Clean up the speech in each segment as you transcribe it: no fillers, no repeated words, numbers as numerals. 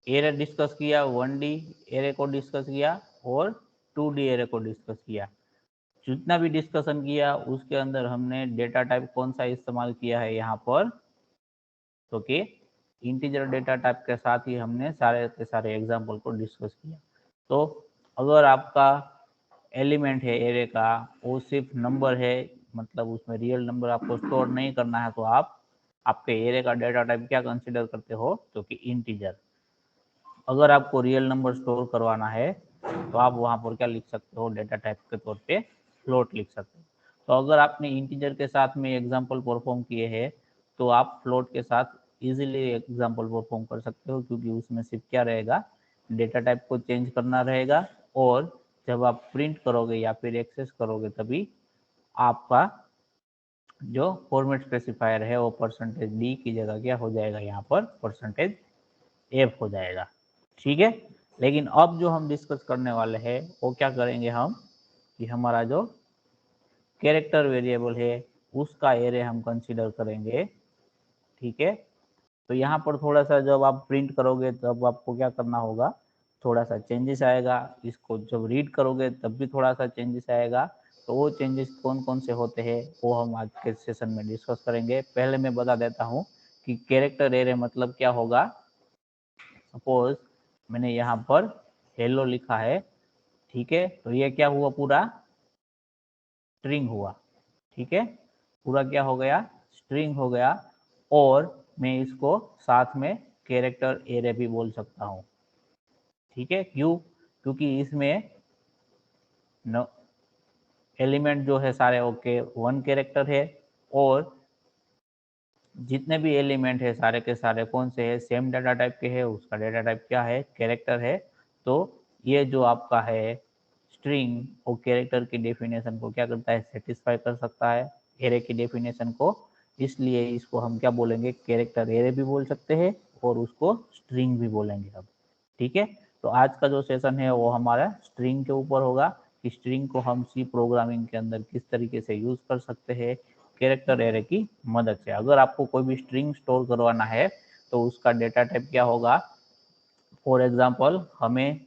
Array discuss किया, 1D array को discuss किया और 2D एरे को डिस्कस किया। जितना भी डिस्कशन किया उसके अंदर हमने डेटा टाइप कौन सा इस्तेमाल किया है यहाँ पर, तो कि इंटीजर डेटा टाइप के साथ ही हमने सारे के सारे एग्जाम्पल को डिस्कस किया। तो अगर आपका एलिमेंट है एरे का वो सिर्फ नंबर है, मतलब उसमें रियल नंबर आपको स्टोर नहीं करना है, तो आप आपके एरे का डेटा टाइप क्या कंसीडर करते हो, तो कि इंटीजर। अगर आपको रियल नंबर स्टोर करवाना है तो आप वहां पर क्या लिख सकते हो, डेटा टाइप के तौर पे फ्लोट लिख सकते हो। तो अगर आपने इंटीजर के साथ में एग्जांपल परफॉर्म किए हैं तो आप फ्लोट के साथ इजीली एग्जांपल परफॉर्म कर सकते हो, क्योंकि उसमें सिर्फ क्या रहेगा, डेटा टाइप को चेंज करना रहेगा, और जब आप प्रिंट करोगे या फिर एक्सेस करोगे तभी आपका जो फॉर्मेट स्पेसिफायर है वो %d की जगह क्या हो जाएगा, यहाँ पर %f हो जाएगा। ठीक है। लेकिन अब जो हम डिस्कस करने वाले हैं वो क्या करेंगे हम, कि हमारा जो कैरेक्टर वेरिएबल है उसका एरे हम कंसीडर करेंगे। ठीक है। तो यहाँ पर थोड़ा सा जब आप प्रिंट करोगे तब आपको क्या करना होगा, थोड़ा सा चेंजेस आएगा। इसको जब रीड करोगे तब भी थोड़ा सा चेंजेस आएगा। तो वो चेंजेस कौन कौन से होते हैं वो हम आज के सेशन में डिस्कस करेंगे। पहले मैं बता देता हूँ कि कैरेक्टर एरे मतलब क्या होगा। सपोज मैंने यहाँ पर हेलो लिखा है, ठीक है, तो ये क्या हुआ, पूरा स्ट्रिंग हुआ। ठीक है, पूरा क्या हो गया, स्ट्रिंग हो गया। और मैं इसको साथ में कैरेक्टर एरे भी बोल सकता हूँ। ठीक है, क्यों, क्योंकि इसमें एलिमेंट जो है सारे ओके 1 कैरेक्टर है, और जितने भी एलिमेंट है सारे के सारे कौन से है, सेम डाटा टाइप के है, उसका डाटा टाइप क्या है, कैरेक्टर है। तो ये जो आपका है स्ट्रिंग और कैरेक्टर की डेफिनेशन को क्या करता है, सेटिस्फाई कर सकता है एरे की डेफिनेशन को। इसलिए इसको हम क्या बोलेंगे, कैरेक्टर एरे भी बोल सकते हैं और उसको स्ट्रिंग भी बोलेंगे अब। ठीक है, तो आज का जो सेशन है वो हमारा स्ट्रिंग के ऊपर होगा कि स्ट्रिंग को हम सी प्रोग्रामिंग के अंदर किस तरीके से यूज कर सकते हैं कैरेक्टर एरे की मदद से। अगर आपको कोई भी स्ट्रिंग स्टोर करवाना है तो उसका डेटा टाइप क्या होगा, फॉर एग्जांपल हमें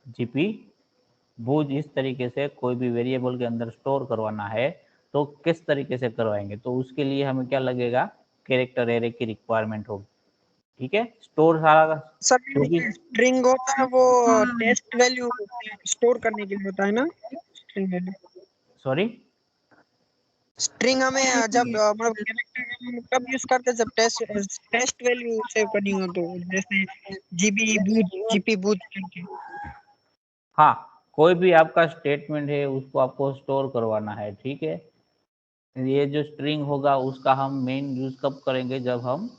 जीपी बूझ इस तरीके से कोई भी वेरिएबल के अंदर स्टोर करवाना है तो किस तरीके से करवाएंगे, तो उसके लिए हमें क्या लगेगा, कैरेक्टर एरे की रिक्वायरमेंट होगी। ठीक है, स्टोर सारा सर जो भी स्ट्रिंग होता है वो टेस्ट वैल्यू स्टोर करने के लिए होता है ना, स्ट्रिंग वैल्यू। सॉरी, स्ट्रिंग हमें जब मतलब कैरेक्टर हम कब यूज करते हैं, जब टेस्ट वैल्यू सेव करनी हो तो, जैसे जीपी बूट करके। हाँ, कोई भी आपका स्टेटमेंट है उसको आपको स्टोर करवाना है। ठीक है, ये जो स्ट्रिंग होगा उसका हम मेन यूज कब करेंगे, जब हम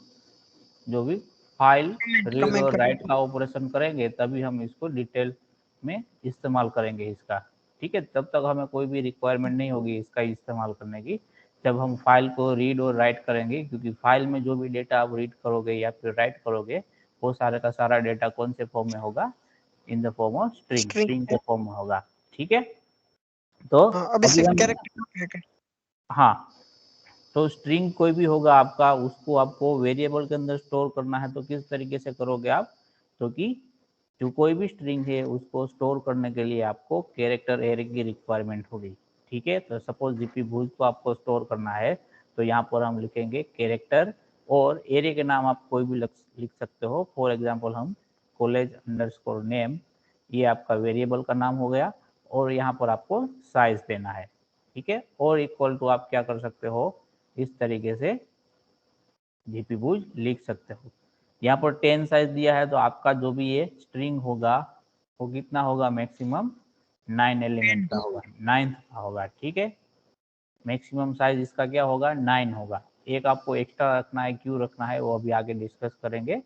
जो भी फाइल रीड कमेंट और करने राइट के का लिए। ऑपरेशन करेंगे तभी हम इसको डिटेल में इस्तेमाल करेंगे इसका। ठीक है, तब तक हमें कोई भी रिक्वायरमेंट नहीं होगी इसका इस्तेमाल करने की, जब हम फाइल को रीड और राइट करेंगे, क्योंकि फाइल में जो भी डेटा आप रीड करोगे या फिर राइट करोगे वो सारा का सारा डेटा कौन से फॉर्म में होगा, in the form of string, string string के फॉर्म में होगा। ठीक है, तो हाँ, अभी अभी सिर्फ हम, कैरेक्टर। हाँ, तो स्ट्रिंग कोई भी होगा आपका उसको आपको वेरिएबल के अंदर स्टोर करना है तो किस तरीके से करोगे आप, तो कि जो कोई भी स्ट्रिंग है उसको स्टोर करने के लिए आपको कैरेक्टर एरे की रिक्वायरमेंट होगी। ठीक है, तो सपोज जीपी भूज को आपको स्टोर करना है तो यहाँ पर हम लिखेंगे कैरेक्टर, और एरे के नाम आप कोई भी लिख सकते हो। फॉर एग्जाम्पल हम college_name, ये आपका वेरिएबल का नाम हो गया, और यहाँ पर आपको साइज देना है। ठीक है, और इक्वल टू आप क्या कर सकते हो, इस तरीके से जीपी बूझ लिख सकते हो। यहाँ पर 10 साइज दिया है तो आपका जो भी ये स्ट्रिंग होगा वो कितना होगा, मैक्सिमम 9 एलिमेंट का होगा, 9th का होगा। ठीक है, मैक्सिमम साइज इसका क्या होगा, 9 होगा। एक आपको एक्स्ट्रा रखना है, क्यों रखना है वो अभी आगे डिस्कस करेंगे।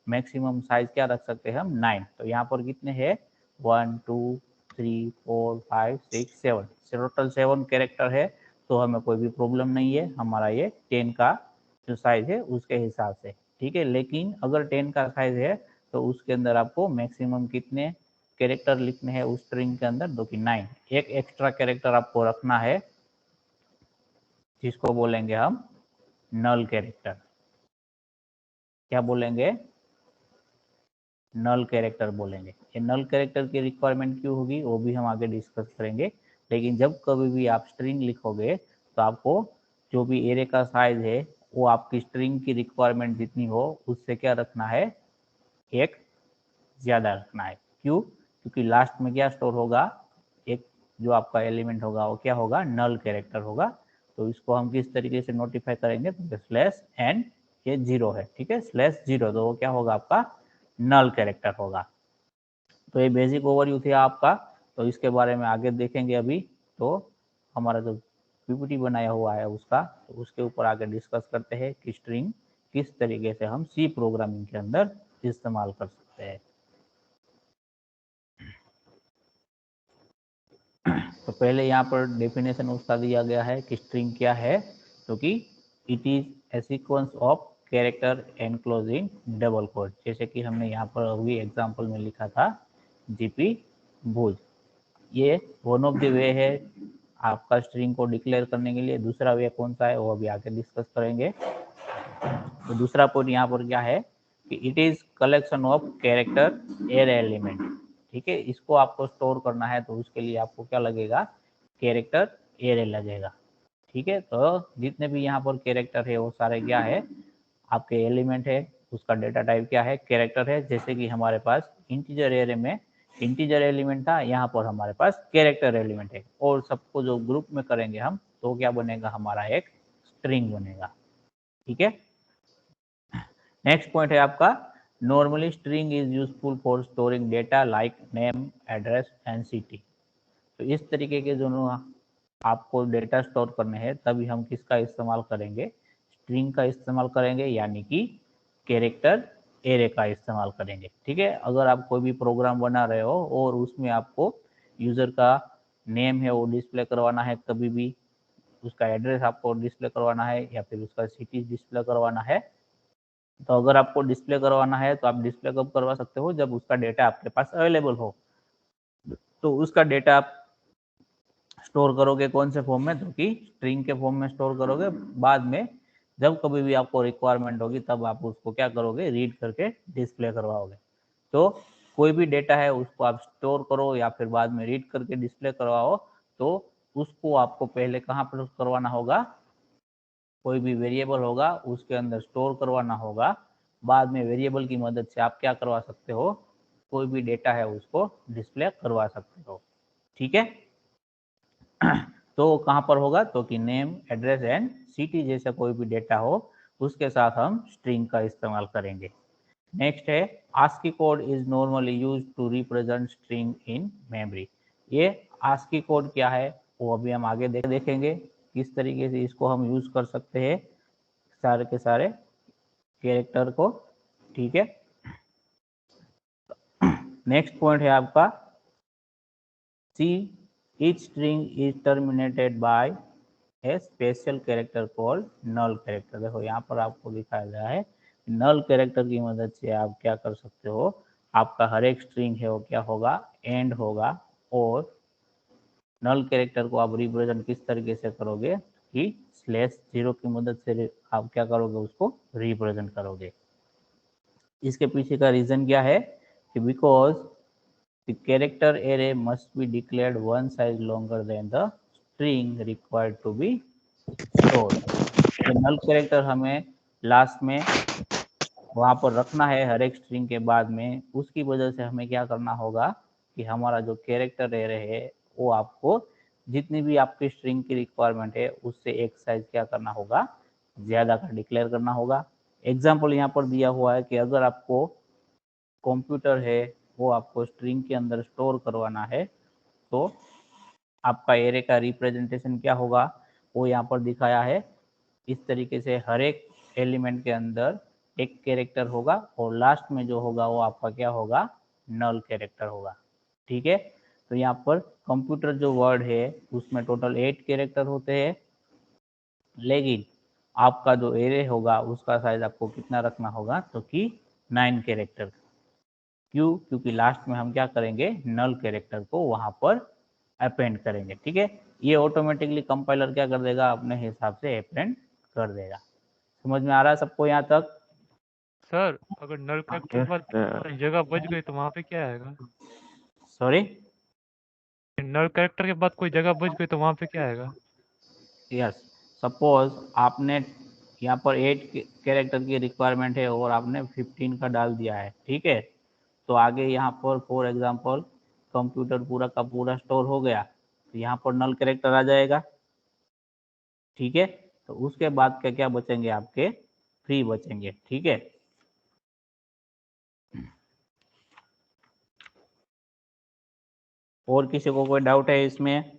मैक्सिमम साइज क्या रख सकते हैं हम, 9। तो यहाँ पर कितने हैं, 1 2 3 4 5 6 7, टोटल 7 कैरेक्टर है। तो हमें कोई भी प्रॉब्लम नहीं है, हमारा ये 10 का जो साइज है उसके हिसाब से। ठीक है, लेकिन अगर 10 का साइज है तो उसके अंदर आपको मैक्सिमम कितने कैरेक्टर लिखने हैं उस स्ट्रिंग के अंदर, जो कि 9। एक एक्स्ट्रा कैरेक्टर आपको रखना है जिसको बोलेंगे हम नल कैरेक्टर। क्या बोलेंगे, नल कैरेक्टर बोलेंगे। ये नल कैरेक्टर की रिक्वायरमेंट क्यों होगी वो भी हम आगे डिस्कस करेंगे, लेकिन जब कभी भी आप स्ट्रिंग लिखोगे तो आपको जो भी एरे का साइज है वो आपकी स्ट्रिंग की रिक्वायरमेंट जितनी हो उससे क्या रखना है, एक ज़्यादा रखना है। क्यों? क्योंकि लास्ट में क्या स्टोर होगा, एक जो आपका एलिमेंट होगा वो क्या होगा, नल कैरेक्टर होगा। तो इसको हम किस तरीके से नोटिफाई करेंगे, तो स्लैश एन, ये 0 है, ठीक है, स्लैश 0, तो वो क्या होगा, आपका नल कैरेक्टर होगा। तो ये बेसिक ओवरव्यू था आपका, तो इसके बारे में आगे देखेंगे अभी। तो हमारा जो पीपीटी बनाया हुआ है उसका, तो उसके ऊपर आगे डिस्कस करते हैं कि स्ट्रिंग किस तरीके से हम सी प्रोग्रामिंग के अंदर इस्तेमाल कर सकते हैं। तो पहले यहाँ पर डेफिनेशन उसका दिया गया है कि स्ट्रिंग क्या है, तो कि it is a sequence of character enclose in double quote, जैसे कि हमने यहाँ पर अभी एग्जांपल में लिखा था जीपी भुज। ये वन ऑफ द वे है आपका स्ट्रिंग को डिक्लेयर करने के लिए। दूसरा वे कौन सा है वो अभी आगे डिस्कस करेंगे। तो दूसरा पॉइंट यहाँ पर क्या है कि it is collection of character array element, ठीक है। इसको आपको स्टोर करना है तो उसके लिए आपको क्या लगेगा, कैरेक्टर एरे लगेगा, ठीक है। तो जितने भी यहाँ पर कैरेक्टर है वो सारे क्या है, आपके एलिमेंट है, उसका डेटा टाइप क्या है, कैरेक्टर है। जैसे कि हमारे पास इंटीजर एरे में इंटीजर एलिमेंट था, यहाँ पर हमारे पास कैरेक्टर एलिमेंट है, और सबको जो ग्रुप में करेंगे हम तो क्या बनेगा, हमारा एक स्ट्रिंग बनेगा, ठीक है। नेक्स्ट पॉइंट है आपका, normally string is useful for storing data like name, address and city. तो इस तरीके के जो आपको डेटा स्टोर करने हैं तभी हम किसका इस्तेमाल करेंगे, स्ट्रिंग का इस्तेमाल करेंगे, यानी कि कैरेक्टर एरे का इस्तेमाल करेंगे, ठीक है। अगर आप कोई भी प्रोग्राम बना रहे हो और उसमें आपको यूजर का नेम है वो डिस्प्ले करवाना है, कभी भी उसका एड्रेस आपको डिस्प्ले करवाना है, या फिर उसका सिटी डिस्प्ले करवाना है, तो अगर आपको डिस्प्ले करवाना है तो आप डिस्प्ले कब करवा सकते हो, जब उसका डेटा आपके पास अवेलेबल हो। तो उसका डेटा आप स्टोर करोगे कौन से फॉर्म में, तो कि स्ट्रिंग के फॉर्म में स्टोर करोगे। बाद में जब कभी भी आपको रिक्वायरमेंट होगी तब आप उसको क्या करोगे, रीड करके डिस्प्ले करवाओगे। तो कोई भी डेटा है उसको आप स्टोर करो या फिर बाद में रीड करके डिस्प्ले करवाओ, तो उसको आपको पहले कहाँ पर करवाना होगा, कोई भी वेरिएबल होगा उसके अंदर स्टोर करवाना होगा। बाद में वेरिएबल की मदद से आप क्या करवा सकते हो, कोई भी डेटा है उसको डिस्प्ले करवा सकते हो, ठीक है। तो कहाँ पर होगा, तो कि नेम, एड्रेस एंड सिटी जैसा कोई भी डेटा हो उसके साथ हम स्ट्रिंग का इस्तेमाल करेंगे। नेक्स्ट है, ASCII code is normally used to represent string in memory. ये ASCII कोड क्या है वो अभी हम आगे देखेंगे किस तरीके से इसको हम यूज कर सकते हैं सारे के सारे कैरेक्टर को, ठीक है। नेक्स्ट पॉइंट है आपका, सी each string is terminated by a special character called null character। देखो यहाँ पर आपको दिखाया गया है, नल कैरेक्टर की मदद से आप क्या कर सकते हो, आपका हर एक स्ट्रिंग है वो क्या होगा, एंड होगा। और नल कैरेक्टर को आप रिप्रेजेंट किस तरीके से करोगे कि स्लैश 0 की मदद से आप क्या करोगे, उसको रिप्रेजेंट करोगे। इसके पीछे का रीजन क्या है कि because the character array must be declared one size longer than the string required to be stored। ये null character हमें लास्ट में वहाँ पर रखना है हर एक स्ट्रिंग के बाद में। उसकी वजह से हमें क्या करना होगा कि हमारा जो कैरेक्टर एरे है वो आपको जितनी भी आपकी स्ट्रिंग की रिक्वायरमेंट है उससे एक साइज क्या करना होगा, ज़्यादा का डिक्लेयर करना होगा। एग्जाम्पल यहाँ पर दिया हुआ है कि अगर आपको कंप्यूटर है वो आपको स्ट्रिंग के अंदर स्टोर करवाना है, तो आपका एरे का रिप्रेजेंटेशन क्या होगा वो यहाँ पर दिखाया है। इस तरीके से हर एक एलिमेंट के अंदर एक कैरेक्टर होगा और लास्ट में जो होगा वो आपका क्या होगा, नल कैरेक्टर होगा, ठीक है। तो यहाँ पर कंप्यूटर जो वर्ड है उसमें टोटल 8 कैरेक्टर होते हैं, लेकिन आपका जो एरे होगा उसका साइज आपको कितना रखना होगा, तो कि 9 कैरेक्टर। क्यों? क्योंकि लास्ट में हम क्या करेंगे, नल कैरेक्टर को वहां पर अपेंड करेंगे, ठीक है। ये ऑटोमेटिकली कंपाइलर क्या कर देगा, अपने हिसाब से अपेंड कर देगा। समझ में आ रहा है सबको यहाँ तक? सर अगर नल कैरेक्टर के बाद कोई जगह बच गई तो वहाँ पे क्या आएगा? सॉरी, नल कैरेक्टर के बाद कोई जगह बच गई तो वहाँ पे क्या आएगा? यस, सपोज आपने यहाँ पर 8 कैरेक्टर की रिक्वायरमेंट है और आपने 15 का डाल दिया है, ठीक है। तो आगे यहाँ पर फॉर एग्जांपल कंप्यूटर पूरा का पूरा स्टोर हो गया, तो यहाँ पर नल कैरेक्टर आ जाएगा, ठीक है। तो उसके बाद क्या क्या बचेंगे, आपके फ्री बचेंगे, ठीक है। और किसी को कोई डाउट है इसमें?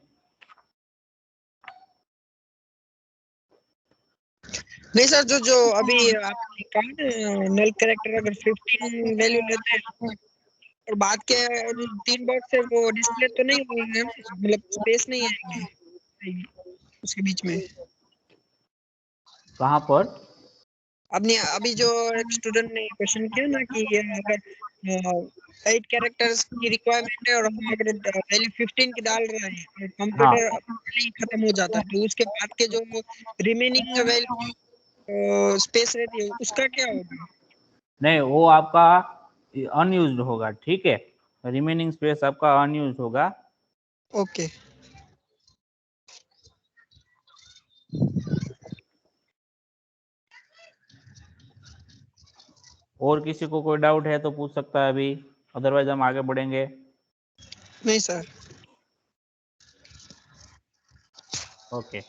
नहीं सर, जो जो अभी आपने कहा ना, नल कैरेक्टर अगर 15 वैल्यू लेते हैं और बाद के जो 3 बॉक्स है वो डिस्प्ले तो नहीं होंगे, मतलब स्पेस नहीं आएंगे उसके बीच में। कहाँ पर? अभी जो एक स्टूडेंट ने क्वेश्चन किया ना कि अगर 8 कैरेक्टर्स की रिक्वायरमेंट है और हम अगर वैल्यू 15 की डाल रहे हैं और हाँ, कंप्यूटर ही खत्म हो जाता है, तो उसके बाद के जो रिमेनिंग वैल्यू स्पेस रहती है उसका क्या होगा? नहीं, वो आपका अनयूज्ड होगा, ठीक है। रिमेनिंग स्पेस आपका अनयूज्ड होगा। ओके। और किसी को कोई डाउट है तो पूछ सकता है अभी, अदरवाइज हम आगे बढ़ेंगे। नहीं सर। ओके,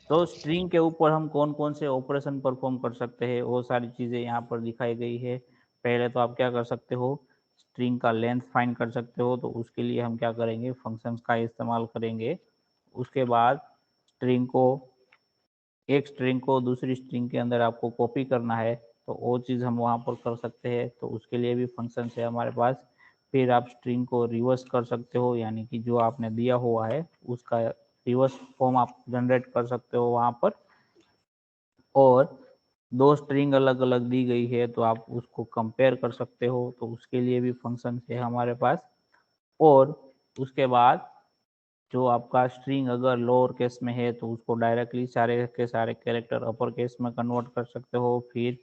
तो स्ट्रिंग के ऊपर हम कौन कौन से ऑपरेशन परफॉर्म कर सकते हैं वो सारी चीज़ें यहाँ पर दिखाई गई है। पहले तो आप क्या कर सकते हो, स्ट्रिंग का लेंथ फाइंड कर सकते हो, तो उसके लिए हम क्या करेंगे, फंक्शंस का इस्तेमाल करेंगे। उसके बाद स्ट्रिंग को, एक स्ट्रिंग को दूसरी स्ट्रिंग के अंदर आपको कॉपी करना है, तो वो चीज़ हम वहाँ पर कर सकते हैं, तो उसके लिए भी फंक्शन है हमारे पास। फिर आप स्ट्रिंग को रिवर्स कर सकते हो, यानी कि जो आपने दिया हुआ है उसका रिवर्स फॉर्म आप जनरेट कर सकते हो वहाँ पर। और दो स्ट्रिंग अलग अलग दी गई है तो आप उसको कंपेयर कर सकते हो, तो उसके लिए भी फंक्शन है हमारे पास। और उसके बाद जो आपका स्ट्रिंग अगर लोअर केस में है तो उसको डायरेक्टली सारे के सारे कैरेक्टर अपर केस में कन्वर्ट कर सकते हो। फिर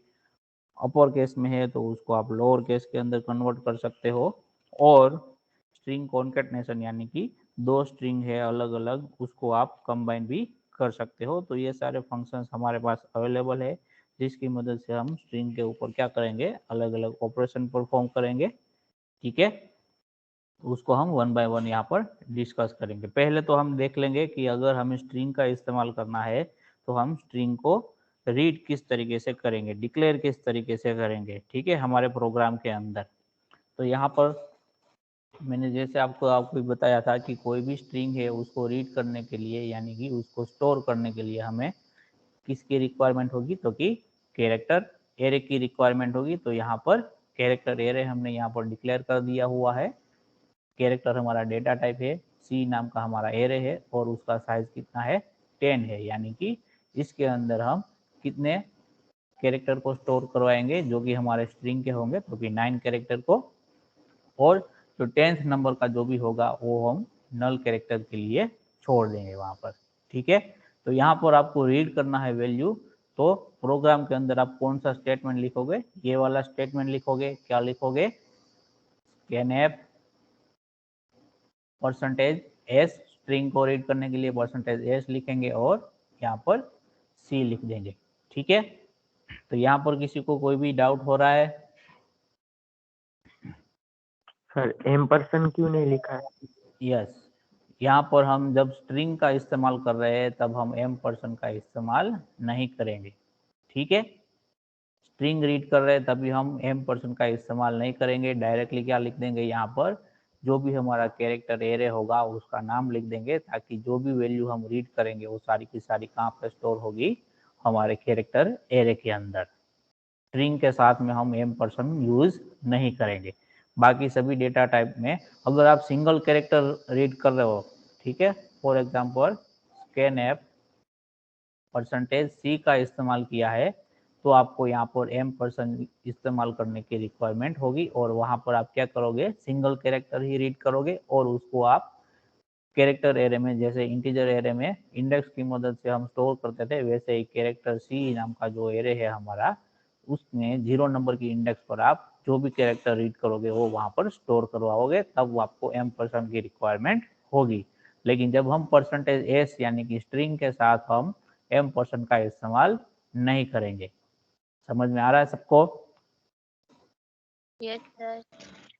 अपर केस में है तो उसको आप लोअर केस के अंदर कन्वर्ट कर सकते हो। और स्ट्रिंग कॉन्केटनेशन, यानी कि दो स्ट्रिंग है अलग अलग, उसको आप कंबाइन भी कर सकते हो। तो ये सारे फंक्शंस हमारे पास अवेलेबल है, जिसकी मदद से हम स्ट्रिंग के ऊपर क्या करेंगे, अलग अलग ऑपरेशन परफॉर्म करेंगे, ठीक है। उसको हम वन बाय वन यहाँ पर डिस्कस करेंगे। पहले तो हम देख लेंगे कि अगर हमें स्ट्रिंग का इस्तेमाल करना है तो हम स्ट्रिंग को रीड किस तरीके से करेंगे, डिक्लेयर किस तरीके से करेंगे, ठीक है, हमारे प्रोग्राम के अंदर। तो यहाँ पर मैंने जैसे आपको बताया था कि कोई भी स्ट्रिंग है उसको रीड करने के लिए, यानी कि उसको स्टोर करने के लिए हमें किसकी रिक्वायरमेंट होगी, तो कि कैरेक्टर एरे की रिक्वायरमेंट होगी। तो यहाँ पर कैरेक्टर एरे हमने यहाँ पर डिक्लेयर कर दिया हुआ है। कैरेक्टर हमारा डेटा टाइप है, सी नाम का हमारा एरे है और उसका साइज कितना है, 10 है, यानी कि इसके अंदर हम कितने कैरेक्टर को स्टोर करवाएंगे, जो कि हमारे स्ट्रिंग के होंगे, तो कि 9 कैरेक्टर को। और जो 10th नंबर का जो भी होगा वो हम नल कैरेक्टर के लिए छोड़ देंगे वहां पर, ठीक है। तो यहाँ पर आपको रीड करना है वैल्यू, तो प्रोग्राम के अंदर आप कौन सा स्टेटमेंट लिखोगे, ये वाला स्टेटमेंट लिखोगे। क्या लिखोगे, स्कैनफ परसेंटेज एस, स्ट्रिंग को रीड करने के लिए परसेंटेज एस लिखेंगे और यहाँ पर सी लिख देंगे, ठीक है। तो यहाँ पर किसी को कोई भी डाउट हो रहा है? सर एम्परसेंड क्यों नहीं लिखा है? यस, यहाँ पर हम जब स्ट्रिंग का इस्तेमाल कर रहे हैं तब हम एम्परसेंड का इस्तेमाल नहीं करेंगे, ठीक है। स्ट्रिंग रीड कर रहे हैं तभी हम एम्परसेंड का इस्तेमाल नहीं करेंगे। डायरेक्टली क्या लिख देंगे, यहाँ पर जो भी हमारा कैरेक्टर एरे होगा उसका नाम लिख देंगे, ताकि जो भी वैल्यू हम रीड करेंगे वो सारी की सारी कहाँ पर स्टोर होगी, हमारे कैरेक्टर एरे के अंदर। स्ट्रिंग के साथ में हम एम्परसेंड यूज नहीं करेंगे। बाकी सभी डेटा टाइप में अगर आप सिंगल कैरेक्टर रीड कर रहे हो, ठीक है, फॉर एग्जांपल स्कैनफ परसेंटेज सी का इस्तेमाल किया है, तो आपको यहाँ पर एम्परसेंड इस्तेमाल करने की रिक्वायरमेंट होगी। और वहाँ पर आप क्या करोगे, सिंगल कैरेक्टर ही रीड करोगे और उसको आप कैरेक्टर एरे में, जैसे इंटीजर एरे में इंडेक्स की मदद से हम स्टोर करते थे, वैसे ही कैरेक्टर सी नाम का जो एरे है हमारा, उसमें 0 नंबर की इंडेक्स पर आप जो भी कैरेक्टर रीड करोगे वो वहां पर स्टोर करवाओगे, तब आपको M% की रिक्वायरमेंट होगी। लेकिन जब हम %s यानी कि स्ट्रिंग के साथ हम M% का इस्तेमाल नहीं करेंगे। समझ में आ रहा है सबको? Yes sir.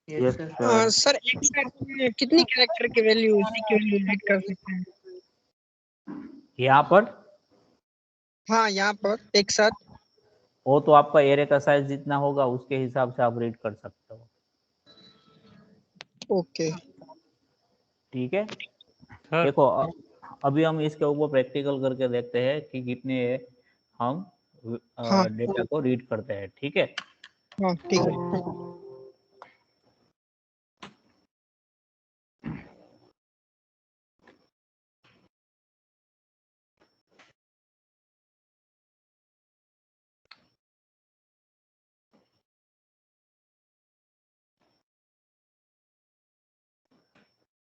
Yes sir. Sir एक साथ में कितनी कैरेक्टर की वैल्यू उसी की वैल्यू रीड कर सकते हैं? यहाँ पर हाँ यहाँ पर एक साथ। वो तो आपका एरे का साइज जितना होगा उसके हिसाब से आप रीड कर सकते हो। ओके ठीक है, सर देखो अभी हम इसके ऊपर प्रैक्टिकल करके देखते हैं कि कितने हम हाँ डेटा को रीड करते हैं। ठीक है, हाँ ठीक है।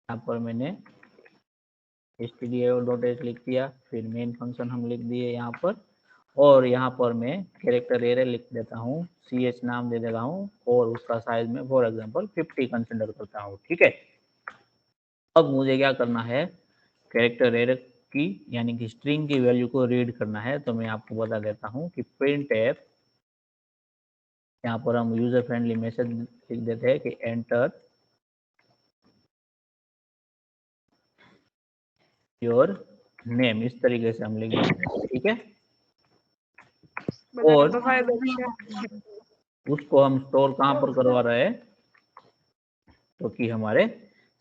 यहाँ पर मैंने stdio.h लिख दिया, फिर मेन फंक्शन हम लिख दिए यहाँ पर, और यहाँ पर मैं कैरेक्टर एरे लिख देता हूँ, ch नाम दे देता हूँ, और उसका साइज में फॉर एग्जांपल 50 कंसिडर करता हूँ। ठीक है, अब मुझे क्या करना है, कैरेक्टर एरे की यानी कि स्ट्रिंग की वैल्यू को रीड करना है। तो मैं आपको बता देता हूँ कि printf, यहाँ पर हम यूजर फ्रेंडली मैसेज लिख देते हैं कि एंटर योर नेम, इस तरीके से हम लिख देते हैं। ठीक है, और उसको हम स्टोर कहाँ पर करवा रहे हैं, तो कि हमारे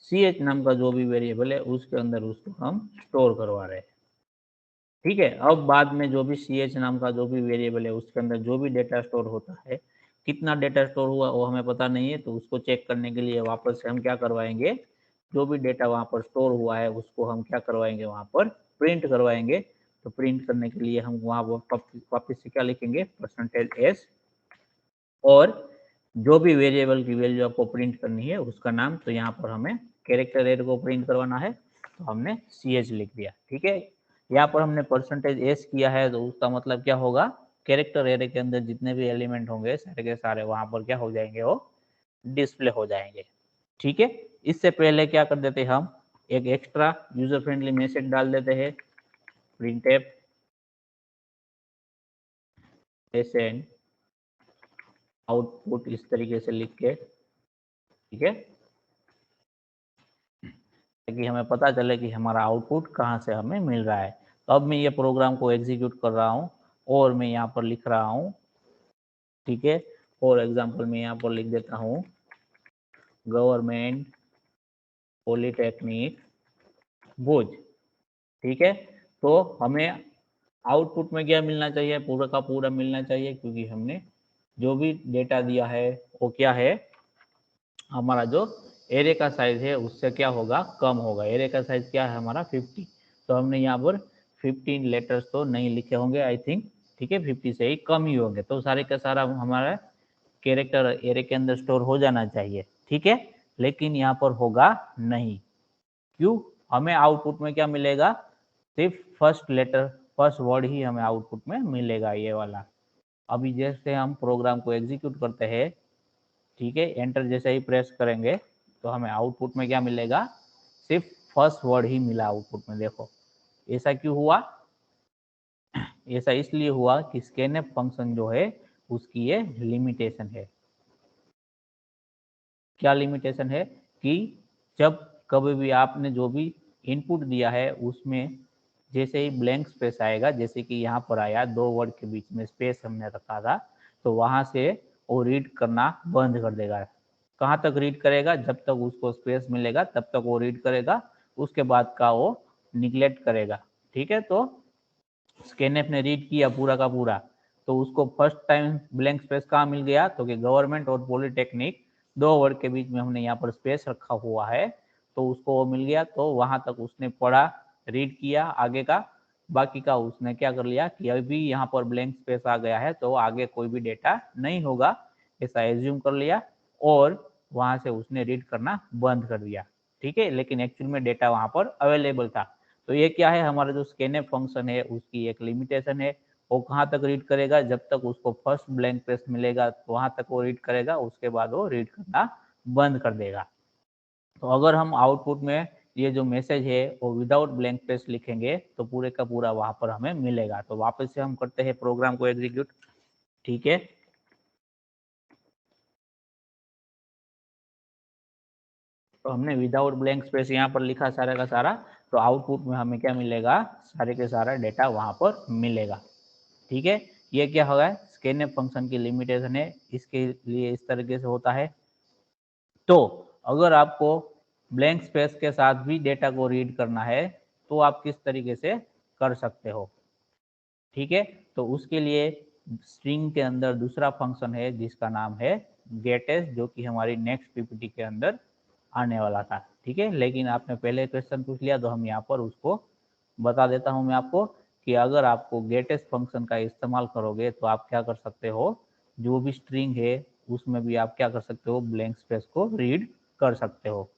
ch नाम का जो भी वेरिएबल है उसके अंदर उसको हम स्टोर करवा रहे हैं। ठीक है, अब बाद में जो भी ch नाम का जो भी वेरिएबल है उसके अंदर जो भी डेटा स्टोर होता है, कितना डेटा स्टोर हुआ वो हमें पता नहीं है, तो उसको चेक करने के लिए वापस से हम क्या करवाएंगे, जो भी डेटा वहां पर स्टोर हुआ है उसको हम क्या करवाएंगे, वहां पर प्रिंट करवाएंगे। तो प्रिंट करने के लिए हम वहां वापस से क्या लिखेंगे, %s, और जो भी वेरिएबल की वैल्यू आपको प्रिंट करनी है उसका नाम। तो यहाँ पर हमें कैरेक्टर एरे को प्रिंट करवाना है, तो हमने ch लिख दिया। ठीक है, यहाँ पर हमने %s किया है, तो उसका मतलब क्या होगा, कैरेक्टर एरे के अंदर जितने भी एलिमेंट होंगे सारे के सारे वहां पर क्या हो जाएंगे, वो डिस्प्ले हो जाएंगे। ठीक है, इससे पहले क्या कर देते हैं, हम एक एक्स्ट्रा यूजर फ्रेंडली मैसेज डाल देते हैं, printf send आउटपुट, इस तरीके से लिख के। ठीक है, ताकि हमें पता चले कि हमारा आउटपुट कहाँ से हमें मिल रहा है। तो अब मैं ये प्रोग्राम को एग्जीक्यूट कर रहा हूँ और मैं यहाँ पर लिख रहा हूँ। ठीक है, फॉर एग्जांपल मैं यहाँ पर लिख देता हूँ गवर्नमेंट पॉलिटेक्निक भुज। ठीक है, तो हमें आउटपुट में क्या मिलना चाहिए, पूरा का पूरा मिलना चाहिए, क्योंकि हमने जो भी डेटा दिया है वो क्या है, हमारा जो एरे का साइज है उससे क्या होगा, कम होगा। एरे का साइज क्या है हमारा 50, तो हमने यहाँ पर 15 लेटर्स तो नहीं लिखे होंगे आई थिंक। ठीक है, 50 से ही कम ही होंगे, तो सारे का सारा हमारा कैरेक्टर एरे के अंदर स्टोर हो जाना चाहिए। ठीक है, लेकिन यहाँ पर होगा नहीं, क्यों, हमें आउटपुट में क्या मिलेगा, सिर्फ फर्स्ट लेटर फर्स्ट वर्ड ही हमें आउटपुट में मिलेगा, ये वाला। अभी जैसे हम प्रोग्राम को एग्जीक्यूट करते हैं, ठीक है, एंटर जैसे ही प्रेस करेंगे तो हमें आउटपुट में क्या मिलेगा, सिर्फ फर्स्ट वर्ड ही मिला आउटपुट में। देखो ऐसा क्यों हुआ, ऐसा इसलिए हुआ कि स्कैनफ फंक्शन जो है उसकी ये लिमिटेशन है। क्या लिमिटेशन है, कि जब कभी भी आपने जो भी इनपुट दिया है उसमें जैसे ही ब्लैंक स्पेस आएगा, जैसे कि यहाँ पर आया 2 वर्ड के बीच में स्पेस हमने रखा था, तो वहां से वो रीड करना बंद कर देगा। कहाँ तक रीड करेगा, जब तक उसको स्पेस मिलेगा तब तक वो रीड करेगा, उसके बाद का वो निगलेक्ट करेगा। ठीक है, तो स्कैनफ ने रीड किया पूरा का पूरा, तो उसको फर्स्ट टाइम ब्लैंक स्पेस कहाँ मिल गया, तो कि गवर्नमेंट और पॉलिटेक्निक 2 वर्ड के बीच में हमने यहाँ पर स्पेस रखा हुआ है, तो उसको वो मिल गया। तो वहां तक उसने पढ़ा, रीड किया, आगे का बाकी का उसने क्या कर लिया कि अभी यहाँ पर ब्लैंक स्पेस आ गया है तो आगे कोई भी डेटा नहीं होगा, ऐसा एज्यूम कर लिया, और वहां से उसने रीड करना बंद कर दिया। ठीक है, लेकिन एक्चुअल में डेटा वहां पर अवेलेबल था। तो ये क्या है, हमारा जो स्कैनफ फंक्शन है उसकी एक लिमिटेशन है, वो कहाँ तक रीड करेगा, जब तक उसको फर्स्ट ब्लैंक स्पेस मिलेगा तो वहां तक वो रीड करेगा, उसके बाद वो रीड करना बंद कर देगा। तो अगर हम आउटपुट में ये जो मैसेज है वो विदाउट ब्लैंक स्पेस लिखेंगे तो पूरे का पूरा वहां पर हमें मिलेगा। तो वापस से हम करते हैं प्रोग्राम को एग्जीक्यूट। ठीक है, तो हमने विदाउट ब्लैंक स्पेस यहाँ पर लिखा सारा का सारा, तो आउटपुट में हमें क्या मिलेगा, सारे के सारा डेटा वहां पर मिलेगा। ठीक है, ये क्या होगा, स्कैनफ फंक्शन की लिमिटेशन है, इसके लिए इस तरीके से होता है। तो अगर आपको ब्लैंक स्पेस के साथ भी डेटा को रीड करना है तो आप किस तरीके से कर सकते हो। ठीक है, तो उसके लिए स्ट्रिंग के अंदर दूसरा फंक्शन है जिसका नाम है गेटस, जो कि हमारी नेक्स्ट पीपीटी के अंदर आने वाला था। ठीक है, लेकिन आपने पहले क्वेश्चन पूछ लिया तो हम यहाँ पर उसको बता देता हूँ मैं आपको कि अगर आपको गेटेस्ट फंक्शन का इस्तेमाल करोगे तो आप क्या कर सकते हो, जो भी स्ट्रिंग है उसमें भी आप क्या कर सकते हो, ब्लैंक स्पेस को रीड कर सकते हो।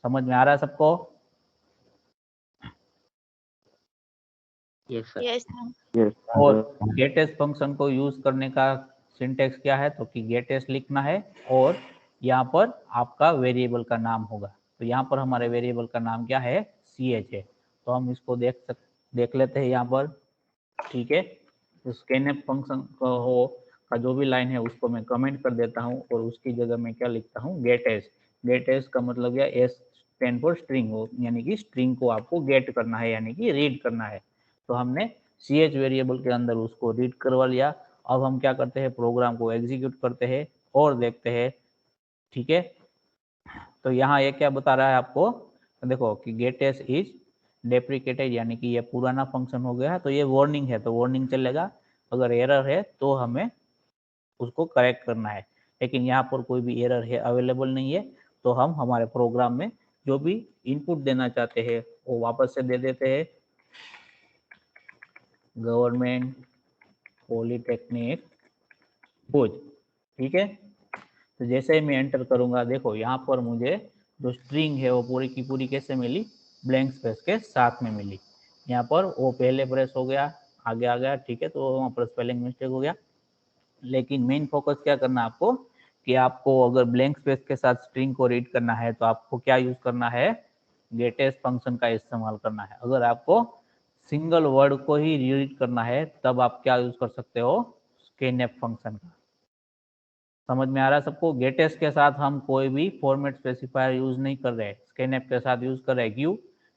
समझ में आ रहा है सबको? Yes sir. यस और गेटेस्ट फंक्शन को यूज करने का सिंटेक्स क्या है, तो कि गेटेस्ट लिखना है और यहाँ पर आपका वेरिएबल का नाम होगा। तो यहाँ पर हमारे वेरिएबल का नाम क्या है, ch है। तो हम इसको देख लेते हैं यहाँ पर। ठीक है, तो स्कैनफ फंक्शन का जो भी लाइन है उसको मैं कमेंट कर देता हूँ और उसकी जगह मैं क्या लिखता हूँ, गेटेस्ट। गेटेस्ट का मतलब क्या, एस स्टैंड फॉर स्ट्रिंग हो, यानी कि स्ट्रिंग को आपको गेट करना है, यानी कि रीड करना है। तो हमने ch वेरिएबल के अंदर उसको रीड करवा लिया। अब हम क्या करते हैं, प्रोग्राम को एग्जीक्यूट करते हैं और देखते हैं। ठीक है, तो यहाँ ये क्या बता रहा है आपको, तो देखो कि गेटेस्ट इज डेप्रिकेटेड, यानी कि ये पुराना फंक्शन हो गया। तो ये वार्निंग है, तो वार्निंग चलेगा। अगर एरर है तो हमें उसको करेक्ट करना है, लेकिन यहाँ पर कोई भी एरर है अवेलेबल नहीं है। तो हम हमारे प्रोग्राम में जो भी इनपुट देना चाहते हैं वो वापस से दे देते हैं, गवर्नमेंट पॉलिटेक्निक भुज। ठीक है, तो जैसे ही मैं एंटर करूंगा, देखो यहाँ पर मुझे जो स्ट्रिंग है वो पूरी की पूरी कैसे मिली, ब्लैंक स्पेस के साथ में मिली। यहाँ पर वो पहले प्रेस हो गया, आगे आ गया। ठीक है, तो वहाँ पर स्पेलिंग मिस्टेक हो गया। लेकिन मेन फोकस क्या करना है आपको, कि आपको अगर ब्लैंक स्पेस के साथ स्ट्रिंग को रीड करना है तो आपको क्या यूज करना है, गेटेस्ट फंक्शन का इस्तेमाल करना है। अगर आपको सिंगल वर्ड को ही रीड करना है तब आप क्या यूज कर सकते हो, स्कैनफ फंक्शन का। समझ में आ रहा है सबको? गेटेस्ट के साथ हम कोई भी फॉर्मेट स्पेसिफायर यूज नहीं कर रहे, स्कैनफ के साथ यूज कर रहे हैं। क्यों?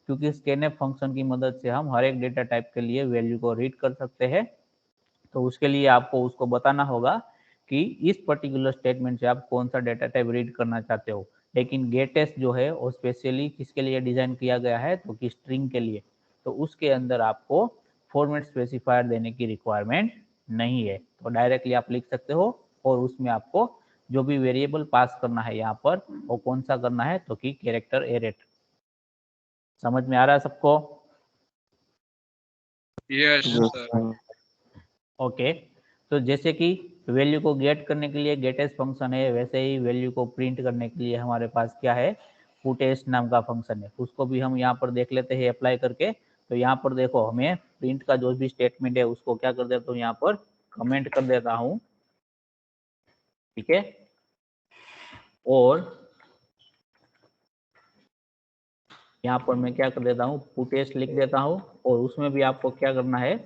क्योंकि स्कैनफ फंक्शन की मदद से हम हर एक डेटा टाइप के लिए वैल्यू को रीड कर सकते हैं। तो उसके लिए आपको उसको बताना होगा कि इस पर्टिकुलर स्टेटमेंट से आप कौन सा डेटा टाइप रीड करना चाहते हो। लेकिन गेटेस्ट जो है वो स्पेशली किसके लिए डिजाइन किया गया है, तो कि स्ट्रिंग के लिए। तो उसके अंदर आपको फॉर्मेट स्पेसिफायर देने की रिक्वायरमेंट नहीं है, तो डायरेक्टली आप लिख सकते हो। और उसमें आपको जो भी वेरिएबल पास करना है यहाँ पर वो कौन सा करना है, तो कि कैरेक्टर एरेट। समझ में आ रहा है सबको? Yes sir. ओके, तो जैसे कि वैल्यू को गेट करने के लिए गेटेस्ट फंक्शन है, वैसे ही वैल्यू को प्रिंट करने के लिए हमारे पास क्या है, पुटेस्ट नाम का फंक्शन है। उसको भी हम यहाँ पर देख लेते हैं अप्लाई करके। तो यहाँ पर देखो, हमें प्रिंट का जो भी स्टेटमेंट है उसको क्या कर देता हूँ, यहाँ पर कमेंट कर देता हूँ। ठीक है, और यहाँ पर मैं क्या कर देता हूँ, पुटेस्ट लिख देता हूँ। और उसमें भी आपको क्या करना है,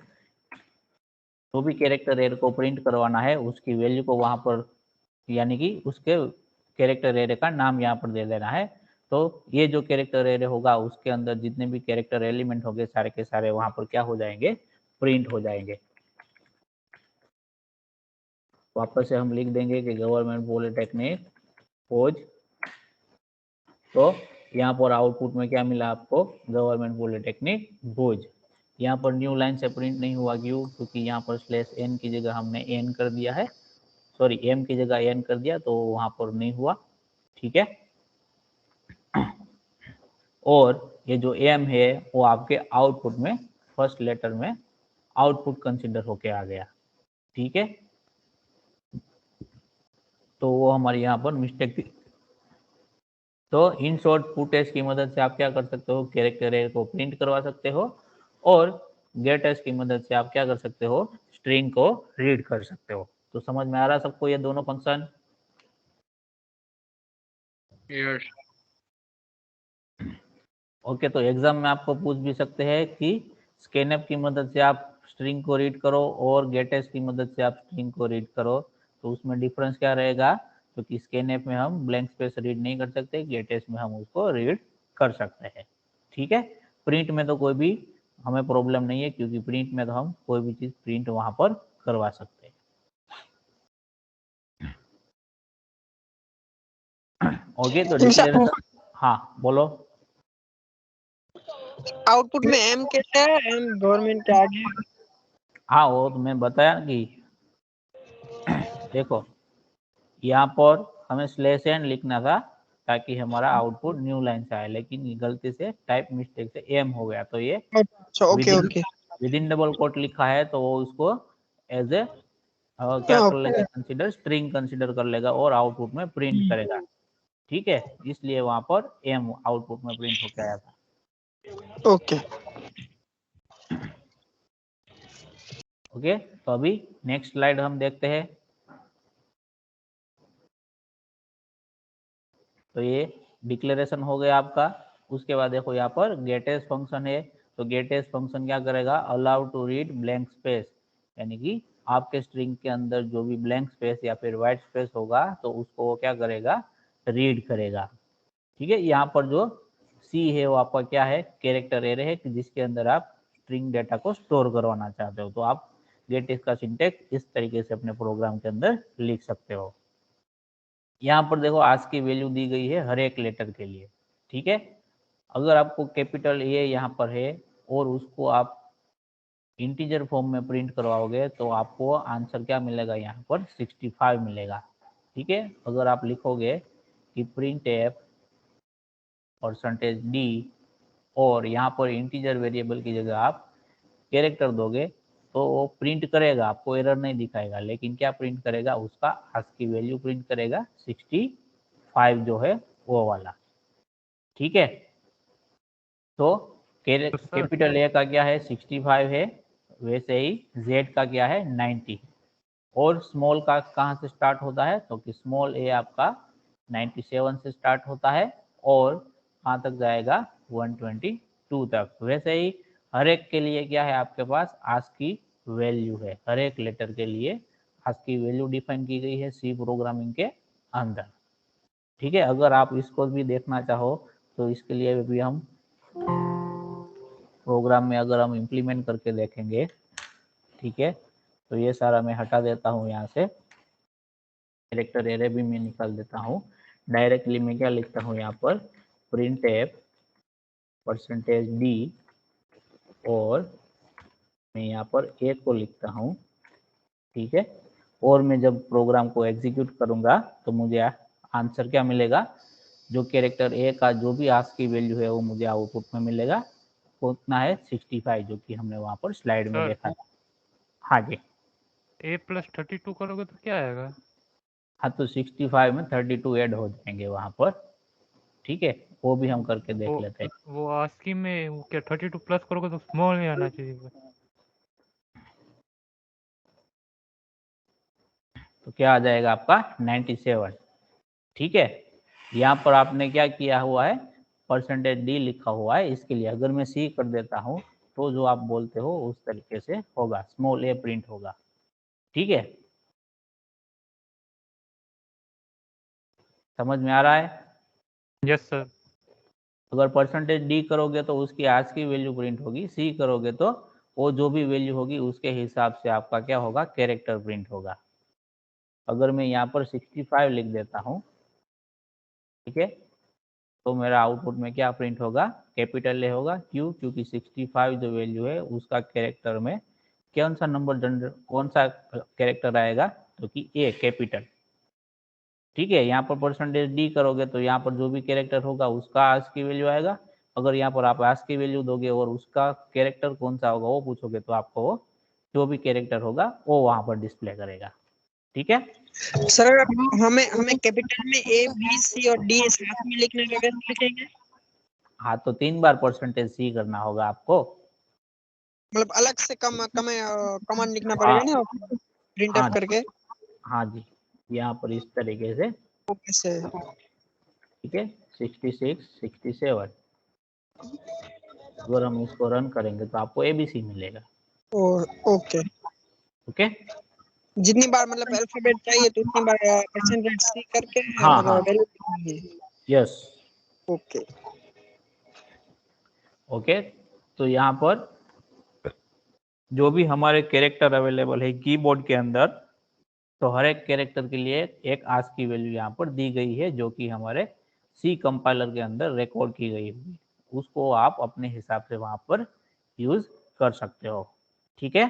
जो भी कैरेक्टर एरे को प्रिंट करवाना है उसकी वैल्यू को वहां पर, यानी कि उसके कैरेक्टर एरे का नाम यहाँ पर दे देना है। तो ये जो कैरेक्टर एरे होगा उसके अंदर जितने भी कैरेक्टर एलिमेंट होंगे सारे के सारे वहां पर क्या हो जाएंगे, प्रिंट हो जाएंगे। वापस से हम लिख देंगे कि गवर्नमेंट पॉलिटेक्निक भुज। तो यहाँ पर आउटपुट में क्या मिला आपको, गवर्नमेंट पॉलिटेक्निक भुज। यहाँ पर न्यू लाइन से प्रिंट नहीं हुआ, क्यों? क्योंकि यहाँ पर /n की जगह हमने n कर दिया है, सॉरी m की जगह n कर दिया, तो वहां पर नहीं हुआ। ठीक है, और ये जो m है वो आपके आउटपुट में फर्स्ट लेटर में आउटपुट कंसिडर होके आ गया। ठीक है, तो वो हमारे यहाँ पर मिस्टेक थी। तो इन शॉर्ट पुटेस्ट की मदद से आप क्या कर सकते हो, कैरेक्टर एरे को प्रिंट करवा सकते हो। और गेट एस की मदद से आप क्या कर सकते हो, स्ट्रिंग को रीड कर सकते हो। तो समझ में आ रहा है सबको ये दोनों फंक्शन? यस। ओके, तो एग्जाम में आपको पूछ भी सकते हैं कि स्कैनएफ की मदद से आप स्ट्रिंग को रीड करो और गेटएस की मदद से आप स्ट्रिंग को रीड करो, तो उसमें डिफरेंस क्या रहेगा? क्योंकि स्कैनएफ में हम ब्लैंक स्पेस रीड नहीं कर सकते, गेटएस में हम उसको रीड कर सकते हैं। ठीक है, प्रिंट में तो कोई भी हमें प्रॉब्लम नहीं है, क्योंकि प्रिंट में तो हम कोई भी चीज प्रिंट वहां पर करवा सकते हैं। ओके, तो डिक्लेरेशन, हाँ बोलो। आउटपुट में एम कैसा है, एम गवर्नमेंट के आगे? हाँ, वो तो मैं बताया कि देखो यहाँ पर हमें स्लैश एन लिखना था ताकि हमारा आउटपुट न्यू लाइन से आए, लेकिन गलती से टाइप मिस्टेक से एम हो गया, तो ये अच्छा, okay okay within double quote लिखा है, तो वो उसको एज ए क्या कर लेगा, कंसीडर स्ट्रिंग कंसीडर कर लेगा और आउटपुट में प्रिंट करेगा। ठीक है, इसलिए वहां पर एम आउटपुट में प्रिंट होकर आया था। ओके। ओके, तो अभी नेक्स्ट स्लाइड हम देखते हैं। तो ये डिक्लेरेशन हो गया आपका। उसके बाद देखो यहाँ पर गेटएस फंक्शन है, तो गेटएस फंक्शन क्या करेगा, allow to read blank space, यानी कि आपके स्ट्रिंग के अंदर जो भी ब्लैंक स्पेस या फिर व्हाइट स्पेस होगा तो उसको वो क्या करेगा, रीड करेगा। ठीक है, यहाँ पर जो सी है वो आपका क्या है, कैरेक्टर एरे है कि जिसके अंदर आप स्ट्रिंग डेटा को स्टोर करवाना चाहते हो, तो आप गेटएस का सिंटेक्स इस तरीके से अपने प्रोग्राम के अंदर लिख सकते हो। यहाँ पर देखो आज की वैल्यू दी गई है हर एक लेटर के लिए। ठीक है, अगर आपको कैपिटल ए यहाँ पर है और उसको आप इंटीजर फॉर्म में प्रिंट करवाओगे तो आपको आंसर क्या मिलेगा, यहाँ पर 65 मिलेगा। ठीक है, अगर आप लिखोगे कि प्रिंट एफ % डी और यहाँ पर इंटीजर वेरिएबल की जगह आप कैरेक्टर दोगे तो वो प्रिंट करेगा, आपको एरर नहीं दिखाएगा, लेकिन क्या प्रिंट करेगा, उसका ASCII वैल्यू प्रिंट करेगा 65 जो है वो वाला। ठीक है, तो कैपिटल ए का क्या है 65 है, वैसे ही जेड का क्या है 90, और स्मॉल का कहाँ से स्टार्ट होता है, तो कि स्मॉल ए आपका 97 से स्टार्ट होता है और कहाँ तक जाएगा 122 तक। वैसे ही हर एक के लिए क्या है आपके पास ASCII वैल्यू है, हर एक लेटर के लिए ASCII वैल्यू डिफाइन की गई है सी प्रोग्रामिंग के अंदर। ठीक है, अगर आप इसको भी देखना चाहो तो इसके लिए भी हम प्रोग्राम में अगर हम इम्प्लीमेंट करके देखेंगे, ठीक है, तो ये सारा मैं हटा देता हूँ, यहाँ से कैरेक्टर एरे भी मैं निकाल देता हूँ। डायरेक्टली मैं क्या लिखता हूँ यहाँ पर, प्रिंट एफ %d और मैं यहाँ पर ए को लिखता हूँ। ठीक है, और मैं जब प्रोग्राम को एग्जीक्यूट करूंगा तो मुझे आंसर क्या मिलेगा, जो कैरेक्टर ए का जो भी ASCII वैल्यू है वो मुझे आउटपुट में मिलेगा, उतना है 65 जो कि हमने वहां पर स्लाइड में देखा था। हाँ जी, a+32 करोगे तो क्या आएगा? हाँ, तो 65 में 32 ऐड हो जाएंगे वहां पर। ठीक है, वो भी हम करके देख लेते हैं। वो ASCII में वो क्या 32 प्लस करोगे तो स्मॉल में आना चाहिए। तो क्या आ जाएगा आपका 97। ठीक है, यहाँ पर आपने क्या किया हुआ है, %d लिखा हुआ है, इसके लिए अगर मैं सी कर देता हूँ तो जो आप बोलते हो उस तरीके से होगा, स्मॉल ए प्रिंट होगा। ठीक है, समझ में आ रहा है? Yes sir. अगर %d करोगे तो उसकी ASCII वैल्यू प्रिंट होगी, सी करोगे तो वो जो भी वैल्यू होगी उसके हिसाब से आपका क्या होगा, कैरेक्टर प्रिंट होगा। अगर मैं यहाँ पर 65 लिख देता हूँ, ठीक है, तो मेरा आउटपुट में क्या प्रिंट होगा, कैपिटल ए होगा। क्यों? क्योंकि 65 जो वैल्यू है उसका कैरेक्टर में कौन सा नंबर जनरेट, कौन सा कैरेक्टर आएगा, तो कि ए कैपिटल। ठीक है, यहाँ पर %d करोगे तो यहाँ पर जो भी कैरेक्टर होगा उसका ASCII वैल्यू आएगा। अगर यहाँ पर आप ASCII वैल्यू दोगे और उसका कैरेक्टर कौन सा होगा वो पूछोगे तो आपको वो जो भी कैरेक्टर होगा वो वहां पर डिस्प्ले करेगा। ठीक है सर, हमें हमें कैपिटल में ए बी सी और डी साथ में लिखने का कैसे लिखेंगे? हाँ, तो 3 बार %c करना होगा आपको। मतलब अलग से कमांड लिखना हाँ पड़ेगा ना प्रिंट हाँ एफ करके हाँ जी, यहाँ पर इस तरीके से, ऐसे। ठीक है। 66 67 अगर हम इसको रन करेंगे तो आपको एबीसी मिलेगा। ओके। ओके, जितनी बार मतलब अल्फाबेट चाहिए तो उतनी बार परसेंटेज सी करके हाँ और हाँ, वैल्यू चाहिए। Yes, okay. ओके। तो यहाँ पर जो भी हमारे कैरेक्टर अवेलेबल है कीबोर्ड के अंदर, तो हर एक कैरेक्टर के लिए एक आस्क की वैल्यू यहाँ पर दी गई है, जो कि हमारे सी कंपाइलर के अंदर रिकॉर्ड की गई है। उसको आप अपने हिसाब से वहां पर यूज कर सकते हो, ठीक है।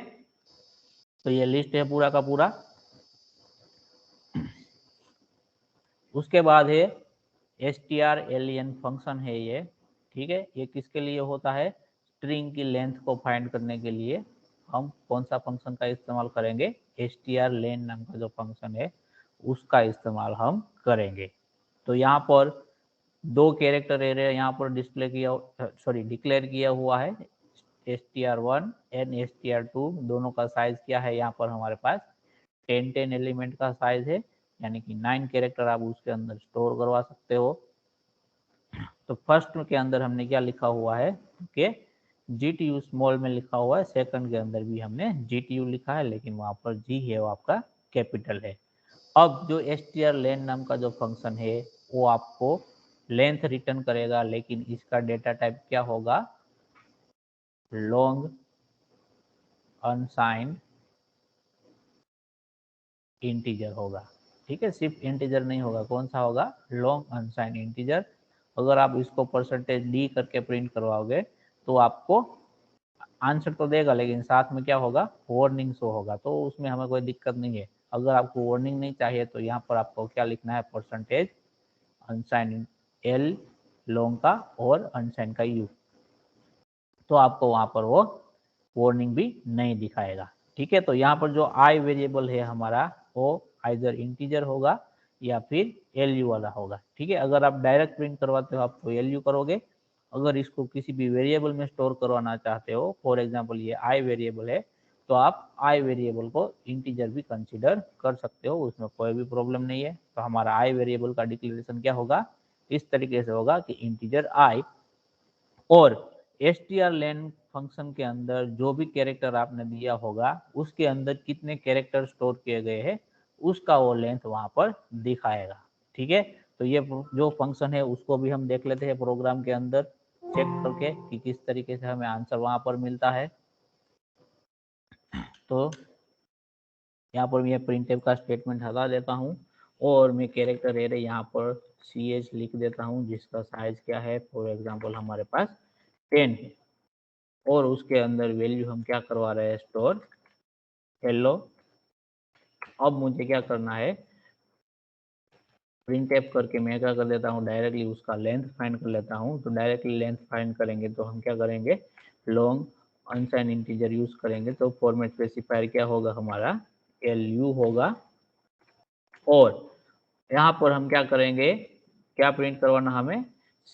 तो ये लिस्ट है पूरा का पूरा। उसके बाद है strlen फंक्शन है ये, ठीक है। ये किसके लिए होता है? स्ट्रिंग की लेंथ को फाइंड करने के लिए हम कौन सा फंक्शन का इस्तेमाल करेंगे? strlen नाम का जो फंक्शन है उसका इस्तेमाल हम करेंगे। तो यहाँ पर दो कैरेक्टर एरे यहाँ पर डिक्लेयर किया हुआ है, str1 एंड str2। दोनों का साइज क्या है? यहाँ पर हमारे पास 10 एलिमेंट का साइज है, यानी कि 9 कैरेक्टर आप उसके अंदर स्टोर करवा सकते हो। तो फर्स्ट के अंदर हमने क्या लिखा हुआ है कि GTU स्मॉल में लिखा हुआ है, सेकंड के अंदर भी हमने GTU लिखा है, लेकिन वहां पर G है वो आपका कैपिटल है। अब जो strlen नाम का जो फंक्शन है वो आपको लेंथ रिटर्न करेगा, लेकिन इसका डेटा टाइप क्या होगा? लॉन्ग अनसाइंड इंटीजर होगा, ठीक है। सिर्फ इंटीजर नहीं होगा, कौन सा होगा? Long unsigned integer. अगर आप इसको %d करके प्रिंट करवाओगे तो आपको आंसर तो देगा, लेकिन साथ में क्या होगा? वार्निंग शो होगा। तो उसमें हमें कोई दिक्कत नहीं है। अगर आपको वार्निंग नहीं चाहिए तो यहाँ पर आपको क्या लिखना है? % अनसाइन एल लॉन्ग का और अनसाइन का यू, तो आपको वहां पर वो वार्निंग भी नहीं दिखाएगा, ठीक है। तो यहाँ पर जो आई वेरिएबल है हमारा वो आइदर इंटीजर होगा या फिर एलयू वाला होगा, ठीक है। अगर आप डायरेक्ट प्रिंट करवाते हो आप तो एलयू करोगे। अगर इसको किसी भी वेरिएबल में स्टोर करवाना चाहते हो, फॉर एग्जाम्पल ये आई वेरिएबल है, तो आप आई वेरिएबल को इंटीजर भी कंसिडर कर सकते हो, उसमें कोई भी प्रॉब्लम नहीं है। तो हमारा आई वेरिएबल का डिक्लेरेशन क्या होगा? इस तरीके से होगा कि इंटीजर आई, और strlen फंक्शन के अंदर जो भी कैरेक्टर आपने दिया होगा उसके अंदर कितने कैरेक्टर स्टोर किए गए हैं उसका वो लेंथ वहां पर दिखाएगा, ठीक है। तो ये जो फंक्शन है उसको भी हम देख लेते हैं प्रोग्राम के अंदर चेक करके कि किस तरीके से हमें आंसर वहां पर मिलता है। तो यहाँ पर मैं प्रिंटफ का स्टेटमेंट हटा देता हूँ और मैं कैरेक्टर एरे यहाँ पर ch लिख देता हूँ, जिसका साइज क्या है? फॉर एग्जाम्पल हमारे पास 10 है, और उसके अंदर वैल्यू हम क्या करवा रहे हैं? Store hello. अब मुझे क्या करना है? प्रिंट एफ करके मैं क्या कर देता हूँ? डायरेक्टली उसका लेंथ फाइंड कर लेता हूँ। तो डायरेक्टली लेंथ फाइंड करेंगे तो हम क्या करेंगे? लॉन्ग अनसाइन इंटीजर यूज करेंगे। तो फॉर्मेट स्पेसिफायर क्या होगा हमारा? LU होगा। और यहाँ पर हम क्या करेंगे? क्या प्रिंट करवाना हमें?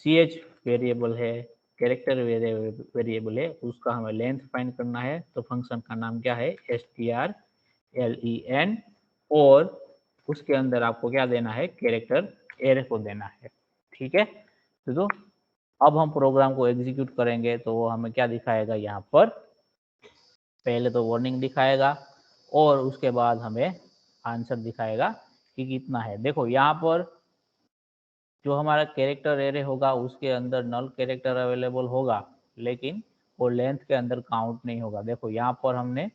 CH वेरिएबल है, कैरेक्टर वेरिएबल है, उसका हमें लेंथ फाइंड करना है। तो फंक्शन का नाम क्या है? strlen, और उसके अंदर आपको क्या देना है? कैरेक्टर एरे को देना है, ठीक है। तो अब हम प्रोग्राम को एग्जीक्यूट करेंगे तो वो हमें क्या दिखाएगा? यहाँ पर पहले तो वार्निंग दिखाएगा और उसके बाद हमें आंसर दिखाएगा कि कितना है। देखो यहाँ पर जो हमारा कैरेक्टर एरे होगा उसके अंदर नल कैरेक्टर अवेलेबल होगा, लेकिन वो लेंथ के अंदर काउंट नहीं होगा। देखो यहाँ पर हमने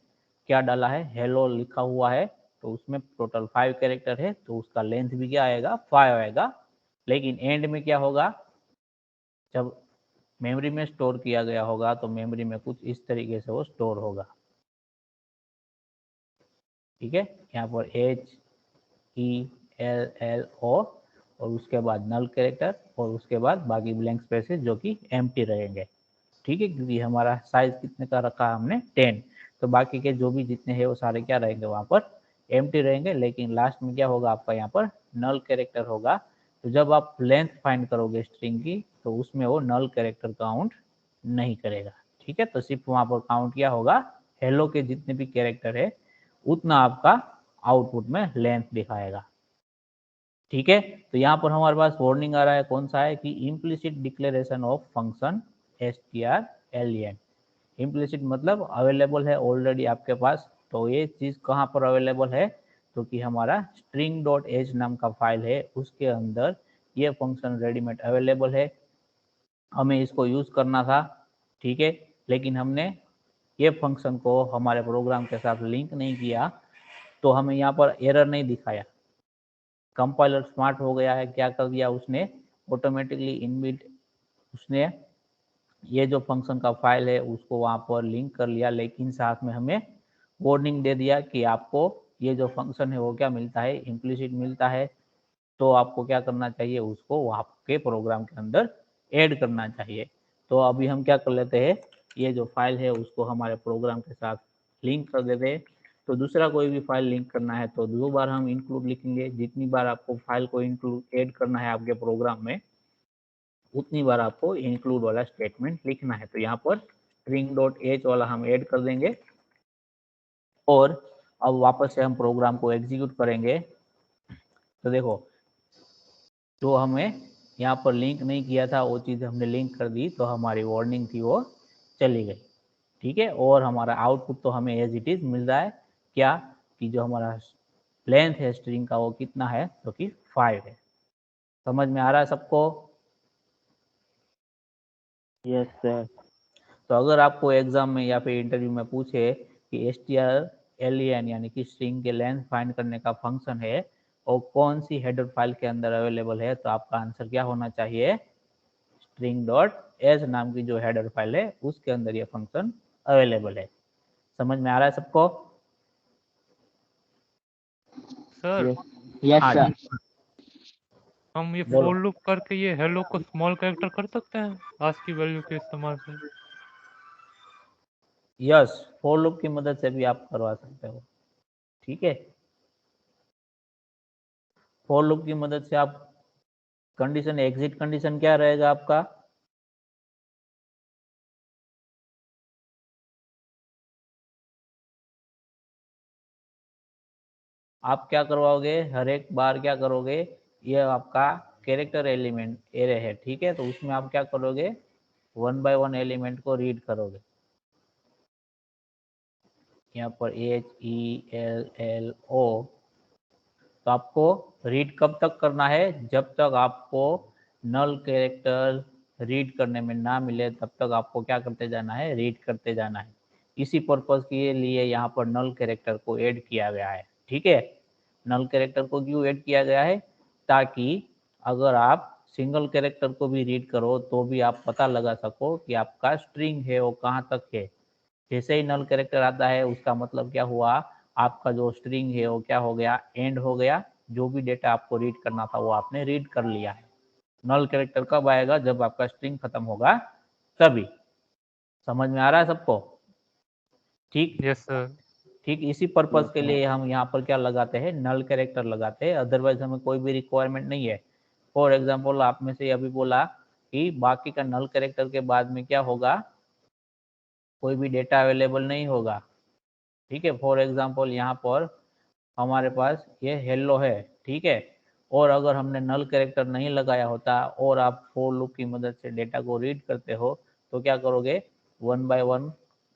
क्या डाला है? हेलो लिखा हुआ है, तो उसमें टोटल 5 कैरेक्टर है, तो उसका लेंथ भी क्या आएगा? 5 आएगा। लेकिन एंड में क्या होगा? जब मेमोरी में स्टोर किया गया होगा तो मेमोरी में कुछ इस तरीके से वो स्टोर होगा, ठीक है। यहाँ पर HELLO और उसके बाद नल कैरेक्टर और उसके बाद बाकी ब्लैंक स्पेसेस जो कि एम्प्टी रहेंगे, ठीक है। क्योंकि हमारा साइज कितने का रखा है हमने? 10, तो बाकी के जो भी जितने हैं वो सारे क्या रहेंगे? वहां पर एम्प्टी रहेंगे। लेकिन लास्ट में क्या होगा? आपका यहाँ पर नल कैरेक्टर होगा। तो जब आप लेंथ फाइंड करोगे स्ट्रिंग की तो उसमें वो नल कैरेक्टर काउंट नहीं करेगा, ठीक है, तो सिर्फ वहां पर काउंट किया होगा हेलो के जितने भी कैरेक्टर है उतना आपका आउटपुट में लेंथ दिखाएगा। ठीक है, तो यहाँ पर हमारे पास वार्निंग आ रहा है, कौन सा है कि implicit declaration of function strlen। Implicit मतलब अवेलेबल है ऑलरेडी आपके पास। तो ये चीज कहाँ पर अवेलेबल है, तो कि हमारा string.h नाम का फाइल है उसके अंदर ये फंक्शन रेडीमेड अवेलेबल है। हमें इसको यूज करना था, ठीक है, लेकिन हमने ये फंक्शन को हमारे प्रोग्राम के साथ लिंक नहीं किया तो हमें यहाँ पर एरर नहीं दिखाया। कंपाइलर स्मार्ट हो गया है, क्या कर दिया उसने, ऑटोमेटिकली इनबिल्ट उसने ये जो फंक्शन का फाइल है उसको वहां पर लिंक कर लिया, लेकिन साथ में हमें वार्निंग दे दिया कि आपको ये जो फंक्शन है वो क्या मिलता है, इम्प्लिसिट मिलता है। तो आपको क्या करना चाहिए, उसको आपके प्रोग्राम के अंदर ऐड करना चाहिए। तो अभी हम क्या कर लेते हैं, ये जो फाइल है उसको हमारे प्रोग्राम के साथ लिंक कर देते हैं। तो दूसरा कोई भी फाइल लिंक करना है तो 2 बार हम इंक्लूड लिखेंगे। जितनी बार आपको फाइल को इंक्लूड ऐड करना है आपके प्रोग्राम में उतनी बार आपको इंक्लूड वाला स्टेटमेंट लिखना है। तो यहाँ पर string.h वाला हम ऐड कर देंगे और अब वापस से हम प्रोग्राम को एग्जीक्यूट करेंगे। तो देखो, जो हमें यहाँ पर लिंक नहीं किया था वो चीज़ हमने लिंक कर दी, तो हमारी वार्निंग थी वो चली गई। ठीक है, और हमारा आउटपुट तो हमें एज इट इज मिल रहा है, क्या कि जो हमारा लेंथ है स्ट्रिंग का वो कितना है, तो कि 5 है। समझ में आ रहा है सबको? Yes sir. तो अगर आपको एग्जाम में या फिर इंटरव्यू में पूछे कि strlen यानी कि स्ट्रिंग के लेंथ फाइंड करने का फंक्शन है और कौन सी हेडर फाइल के अंदर अवेलेबल है, तो आपका आंसर क्या होना चाहिए, string.h नाम की जो हेडर फाइल है उसके अंदर ये फंक्शन अवेलेबल है। समझ में आ रहा है सबको? सर यस हाँ सर। जी, हम ये बोलो। फॉर लूप करके ये हेलो को स्मॉल कैरेक्टर कर सकते हैं आज की वैल्यू के इस्तेमाल से? यस, फॉर लूप की मदद से भी आप करवा सकते हो। ठीक है, फॉर लूप की मदद से आप कंडीशन, एग्जिट कंडीशन क्या रहेगा आपका, आप क्या करवाओगे, हर एक बार क्या करोगे, ये आपका कैरेक्टर एलिमेंट एरे है, ठीक है, तो उसमें आप क्या करोगे, 1 बाय 1 एलिमेंट को रीड करोगे। यहाँ पर HELLO, तो आपको रीड कब तक करना है, जब तक आपको नल कैरेक्टर रीड करने में ना मिले तब तक आपको क्या करते जाना है, रीड करते जाना है। इसी पर्पज के लिए यहाँ पर नल कैरेक्टर को ऐड किया गया है। ठीक है, नल कैरेक्टर को क्यों ऐड किया गया है, ताकि अगर आप सिंगल कैरेक्टर को भी रीड करो तो भी आप पता लगा सको कि आपका स्ट्रिंग है वो कहाँ तक है। जैसे ही नल कैरेक्टर आता है उसका मतलब क्या हुआ, आपका जो स्ट्रिंग है वो क्या हो गया, एंड हो गया। जो भी डेटा आपको रीड करना था वो आपने रीड कर लिया है। नल कैरेक्टर कब आएगा, जब आपका स्ट्रिंग खत्म होगा तभी। समझ में आ रहा है सबको? ठीक, यस सर। ठीक इसी पर्पज के लिए हम यहाँ पर क्या लगाते हैं, नल कैरेक्टर लगाते हैं, अदरवाइज हमें कोई भी रिक्वायरमेंट नहीं है। फॉर एग्जाम्पल आप में से अभी बोला कि बाकी का नल कैरेक्टर के बाद में क्या होगा, कोई भी डेटा अवेलेबल नहीं होगा। ठीक है, फॉर एग्जाम्पल यहाँ पर हमारे पास ये हेलो है, ठीक है, और अगर हमने नल कैरेक्टर नहीं लगाया होता और आप फॉर लूप की मदद से डेटा को रीड करते हो तो क्या करोगे, 1 बाय 1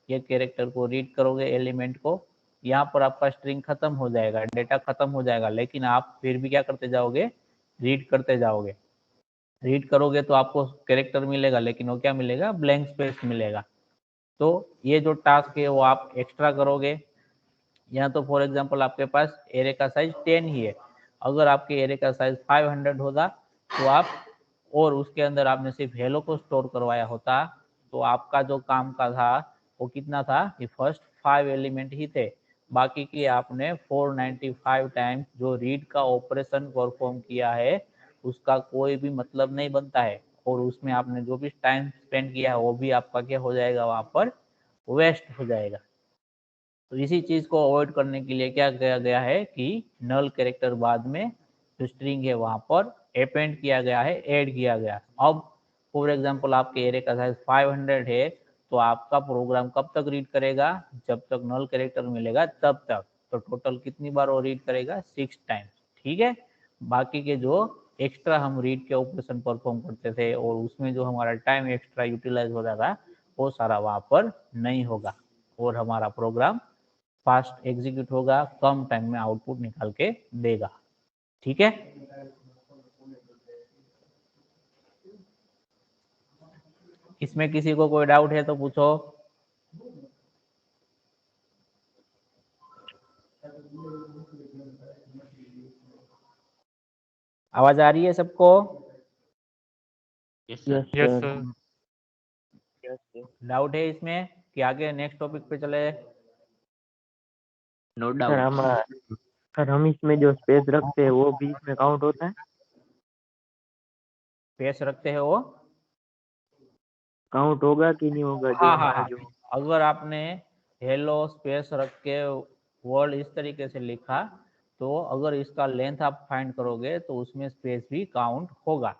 ये कैरेक्टर को रीड करोगे, एलिमेंट को, यहाँ पर आपका स्ट्रिंग खत्म हो जाएगा, डेटा खत्म हो जाएगा, लेकिन आप फिर भी क्या करते जाओगे, रीड करते जाओगे। रीड करोगे तो आपको कैरेक्टर मिलेगा, लेकिन वो क्या मिलेगा, ब्लैंक स्पेस मिलेगा। तो ये जो टास्क है वो आप एक्स्ट्रा करोगे। यहाँ तो फॉर एग्जांपल आपके पास एरे का साइज 10 ही है, अगर आपके एरे का साइज 500 होता तो आप, और उसके अंदर आपने सिर्फ हेलो को स्टोर करवाया होता, तो आपका जो काम का था वो कितना था, कि फर्स्ट 5 एलिमेंट ही थे, बाकी की आपने 495 टाइम्स जो रीड का ऑपरेशन परफॉर्म किया है उसका कोई भी मतलब नहीं बनता है, और उसमें आपने जो भी टाइम स्पेंड किया है वो भी आपका क्या हो जाएगा, वहां पर वेस्ट हो जाएगा। तो इसी चीज को अवॉइड करने के लिए क्या किया गया है कि नल कैरेक्टर बाद में जो स्ट्रिंग है वहां पर अपेंड किया गया है, ऐड किया गया। अब फॉर एग्जांपल आपके एरे का साइज 500 है, तो आपका प्रोग्राम कब तक रीड करेगा, जब तक नल कैरेक्टर मिलेगा तब तक। तो टोटल कितनी बार वो रीड करेगा, 6 टाइम्स। ठीक है, बाकी के जो एक्स्ट्रा हम रीड के ऑपरेशन परफॉर्म करते थे और उसमें जो हमारा टाइम एक्स्ट्रा यूटिलाइज हो रहा था वो सारा वहां पर नहीं होगा और हमारा प्रोग्राम फास्ट एग्जीक्यूट होगा, कम टाइम में आउटपुट निकाल के देगा। ठीक है, इसमें किसी को कोई डाउट है तो पूछो। आवाज आ रही है सबको? Yes yes sir. Sir. Doubt है इसमें कि आगे नेक्स्ट टॉपिक पे चले? No doubt. सर हम इसमें जो स्पेस रखते हैं वो भी इसमें काउंट होता है? पेश रखते हैं वो काउंट होगा कि नहीं होगा जो हाँ हाँ हमारा हाँ, जो अगर आपने हेलो स्पेस रख के वर्ड इस तरीके से लिखा तो अगर इसका लेंथ आप फाइंड करोगे तो उसमें स्पेस भी काउंट होगा,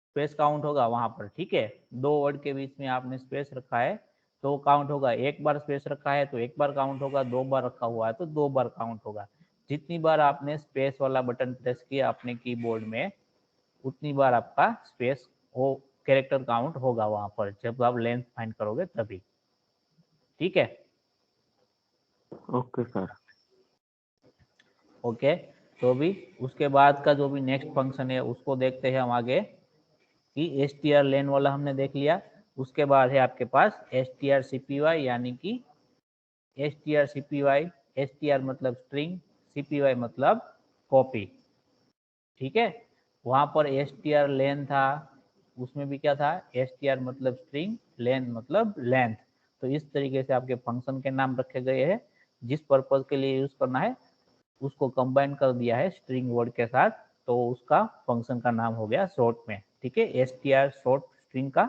स्पेस काउंट होगा वहां पर। ठीक है, 2 वर्ड के बीच में आपने स्पेस रखा है तो काउंट होगा, एक बार स्पेस रखा है तो एक बार काउंट होगा, 2 बार रखा हुआ है तो 2 बार काउंट होगा। जितनी बार आपने स्पेस वाला बटन प्रेस किया अपने कीबोर्ड में उतनी बार आपका स्पेस वो कैरेक्टर काउंट होगा वहां पर, जब आप लेंथ फाइंड करोगे तभी। ठीक है, ओके सर। ओके। तो भी उसके बाद का जो भी नेक्स्ट फंक्शन है उसको देखते हैं हम आगे, कि str लेन वाला हमने देख लिया। उसके बाद है आपके पास strcpy, यानी कि strcpy, str मतलब स्ट्रिंग, cpy मतलब कॉपी। ठीक है, वहां पर str लेन था, उसमें भी क्या था, str मतलब स्ट्रिंग, लेन मतलब लेंथ। तो इस तरीके से आपके फंक्शन के नाम रखे गए हैं, जिस पर्पज के लिए यूज करना है उसको कंबाइन कर दिया है स्ट्रिंग वर्ड के साथ, तो उसका फंक्शन का नाम हो गया शॉर्ट में। ठीक है, str शॉर्ट स्ट्रिंग का,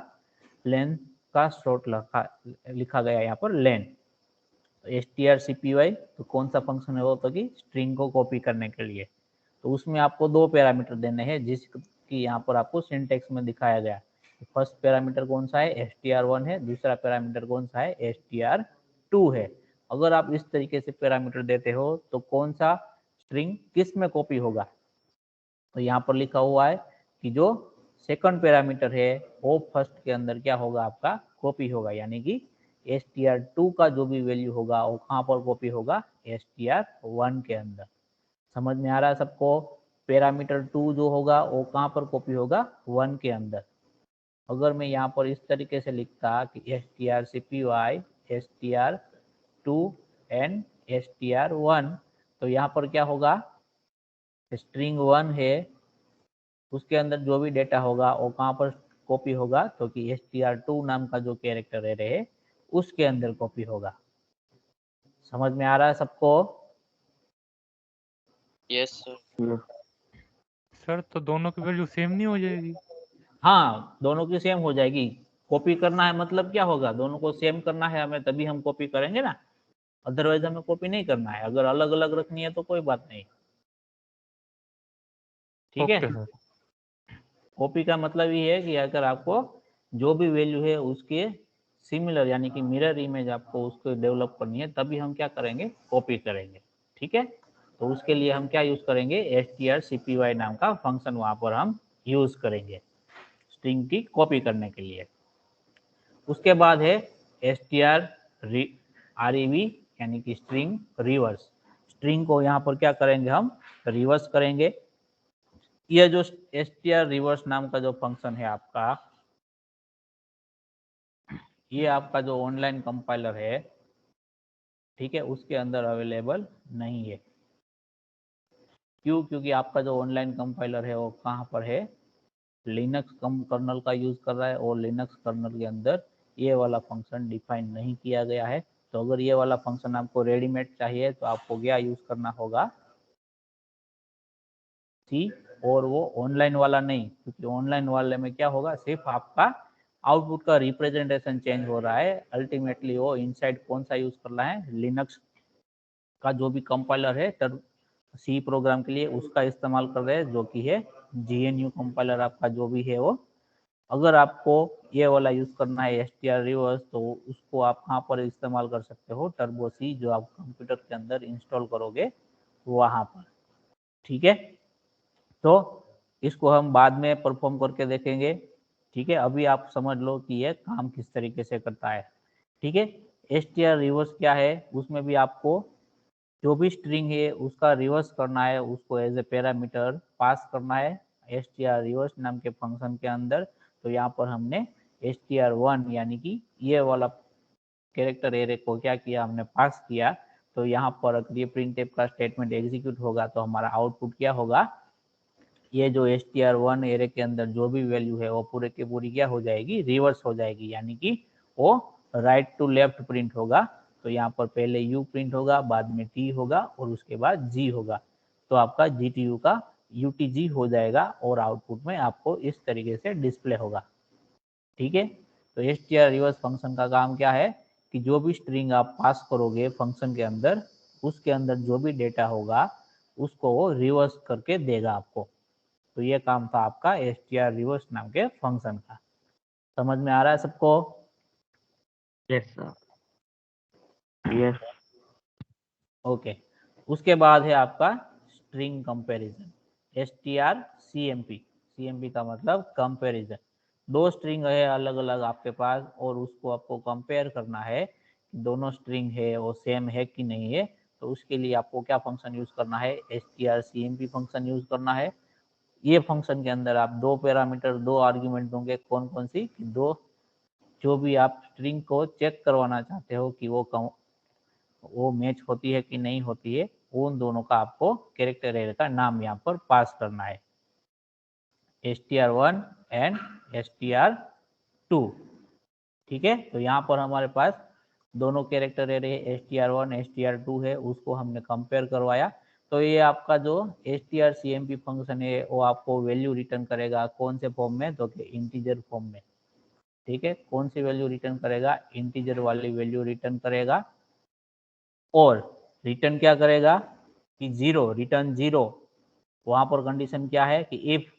लेन का शॉर्ट लिखा गया यहाँ पर लेन। strcpy तो कौन सा फंक्शन है वो, तो कि स्ट्रिंग को कॉपी करने के लिए। तो उसमें आपको 2 पैरामीटर देने हैं, जिसकी यहाँ पर आपको सिंटेक्स में दिखाया गया। फर्स्ट पैरामीटर कौन सा है, str1 है, दूसरा पैरामीटर कौन सा है, str2 है। अगर आप इस तरीके से पैरामीटर देते हो तो कौन सा स्ट्रिंग किस में कॉपी होगा, तो यहाँ पर लिखा हुआ है कि जो सेकंड पैरामीटर है वो फर्स्ट के अंदर क्या होगा, आपका कॉपी होगा, यानी कि str2 का जो भी वैल्यू होगा वो कहाँ पर कॉपी होगा, str1 के अंदर। समझ में आ रहा है सबको? पैरामीटर 2 जो होगा वो कहाँ पर कॉपी होगा, 1 के अंदर। अगर मैं यहाँ पर इस तरीके से लिखता कि strcpy, str2 एंड str1, तो यहाँ पर क्या होगा, स्ट्रिंग 1 है उसके अंदर जो भी डेटा होगा वो कहाँ पर कॉपी होगा, तो कि str2 नाम का जो कैरेक्टर एरे है उसके अंदर कॉपी होगा। समझ में आ रहा है सबको? Yes sir. सर तो दोनों की वैल्यू सेम नहीं हो जाएगी? हाँ, दोनों की सेम हो जाएगी। कॉपी करना है मतलब क्या होगा, दोनों को सेम करना है हमें, तभी हम कॉपी करेंगे ना, अदरवाइज हमें कॉपी नहीं करना है। अगर अलग अलग रखनी है तो कोई बात नहीं। ठीक है, ओके सर। कॉपी का मतलब ये है कि अगर आपको जो भी वैल्यू है उसके सिमिलर यानी कि मिरर इमेज आपको उसको डेवलप करनी है, तभी हम क्या करेंगे, कॉपी करेंगे। ठीक है, तो उसके लिए हम क्या यूज करेंगे, strcpy नाम का फंक्शन वहां पर हम यूज करेंगे स्ट्रिंग की कॉपी करने के लिए। उसके बाद है str rev, यानी कि स्ट्रिंग रिवर्स। स्ट्रिंग को यहाँ पर क्या करेंगे, हम रिवर्स करेंगे। यह जो str रिवर्स नाम का जो फंक्शन है आपका, ये आपका जो ऑनलाइन कंपाइलर है, ठीक है, उसके अंदर अवेलेबल नहीं है। क्यों? क्योंकि आपका जो ऑनलाइन कंपाइलर है वो कहाँ पर है, लिनक्स कर्नल का यूज कर रहा है, और लिनक्स कर्नल के अंदर ये वाला फंक्शन डिफाइन नहीं किया गया है। तो अगर ये वाला फंक्शन आपको रेडीमेड चाहिए तो आपको क्या यूज करना होगा, सी, और वो ऑनलाइन वाला नहीं, क्योंकि ऑनलाइन वाले में क्या होगा, सिर्फ आपका आउटपुट का रिप्रेजेंटेशन चेंज हो रहा है। अल्टीमेटली वो इनसाइड कौन सा यूज कर रहा है, लिनक्स का जो भी कंपाइलर है सी प्रोग्राम के लिए उसका इस्तेमाल कर रहे हैं, जो कि है GNU कंपाइलर आपका जो भी है वो। अगर आपको ये वाला यूज करना है एसटीआर रिवर्स, तो उसको आप कहाँ पर इस्तेमाल कर सकते हो, टर्बो सी जो आप कंप्यूटर के अंदर इंस्टॉल करोगे वहां पर। ठीक है, तो इसको हम बाद में परफॉर्म करके देखेंगे। ठीक है, अभी आप समझ लो कि ये काम किस तरीके से करता है। ठीक है, एसटीआर रिवर्स क्या है, उसमें भी आपको जो भी स्ट्रिंग है उसका रिवर्स करना है, उसको एज ए पैरामीटर पास करना है एसटीआर रिवर्स नाम के फंक्शन के अंदर। तो यहाँ पर हमने str1 यानी कि ये वाला कैरेक्टर एरे को क्या किया, हमने पास किया। तो यहाँ पर अगर ये प्रिंटफ का स्टेटमेंट एग्जीक्यूट होगा तो हमारा आउटपुट क्या होगा, ये जो str1 एरे के अंदर जो भी वैल्यू है वो पूरे की पूरी क्या हो जाएगी, रिवर्स हो जाएगी, यानी कि वो राइट टू लेफ्ट प्रिंट होगा। तो यहाँ पर पहले u प्रिंट होगा, बाद में t होगा और उसके बाद g होगा। तो आपका gtu का utg हो जाएगा और आउटपुट में आपको इस तरीके से डिस्प्ले होगा। ठीक है, तो str रिवर्स फंक्शन का काम क्या है कि जो भी स्ट्रिंग आप पास करोगे फंक्शन के अंदर, उसके अंदर जो भी डेटा होगा उसको वो रिवर्स करके देगा आपको। तो ये काम था आपका str रिवर्स नाम के फंक्शन का। समझ में आ रहा है सबको? Yes sir, yes. ओके, उसके बाद है आपका स्ट्रिंग कंपैरिजन, strcmp। cmp का मतलब कंपैरिजन। दो स्ट्रिंग है अलग अलग आपके पास और उसको आपको कंपेयर करना है, दोनों स्ट्रिंग है वो सेम है कि नहीं है। तो उसके लिए आपको क्या फंक्शन यूज करना है, strcmp फंक्शन यूज करना है। ये फंक्शन के अंदर आप दो पैरामीटर, दो आर्ग्यूमेंट दोगे, कौन कौन सी, दो जो भी आप स्ट्रिंग को चेक करवाना चाहते हो कि वो मैच होती है कि नहीं होती है, उन दोनों का आपको कैरेक्टर एरे का नाम यहाँ पर पास करना है, str1 एंड str2। ठीक है, तो यहाँ पर हमारे पास दोनों कैरेक्टर एरे str1 str2 है, उसको हमने कंपेयर करवाया। तो ये आपका जो strcmp फंक्शन है वो आपको वैल्यू रिटर्न करेगा, कौन से फॉर्म में, तो इंटीजर फॉर्म में। ठीक है, कौन सी वैल्यू रिटर्न करेगा, इंटीजर वाली वैल्यू रिटर्न करेगा। और रिटर्न क्या करेगा कि जीरो, रिटर्न जीरो। वहां पर कंडीशन क्या है कि if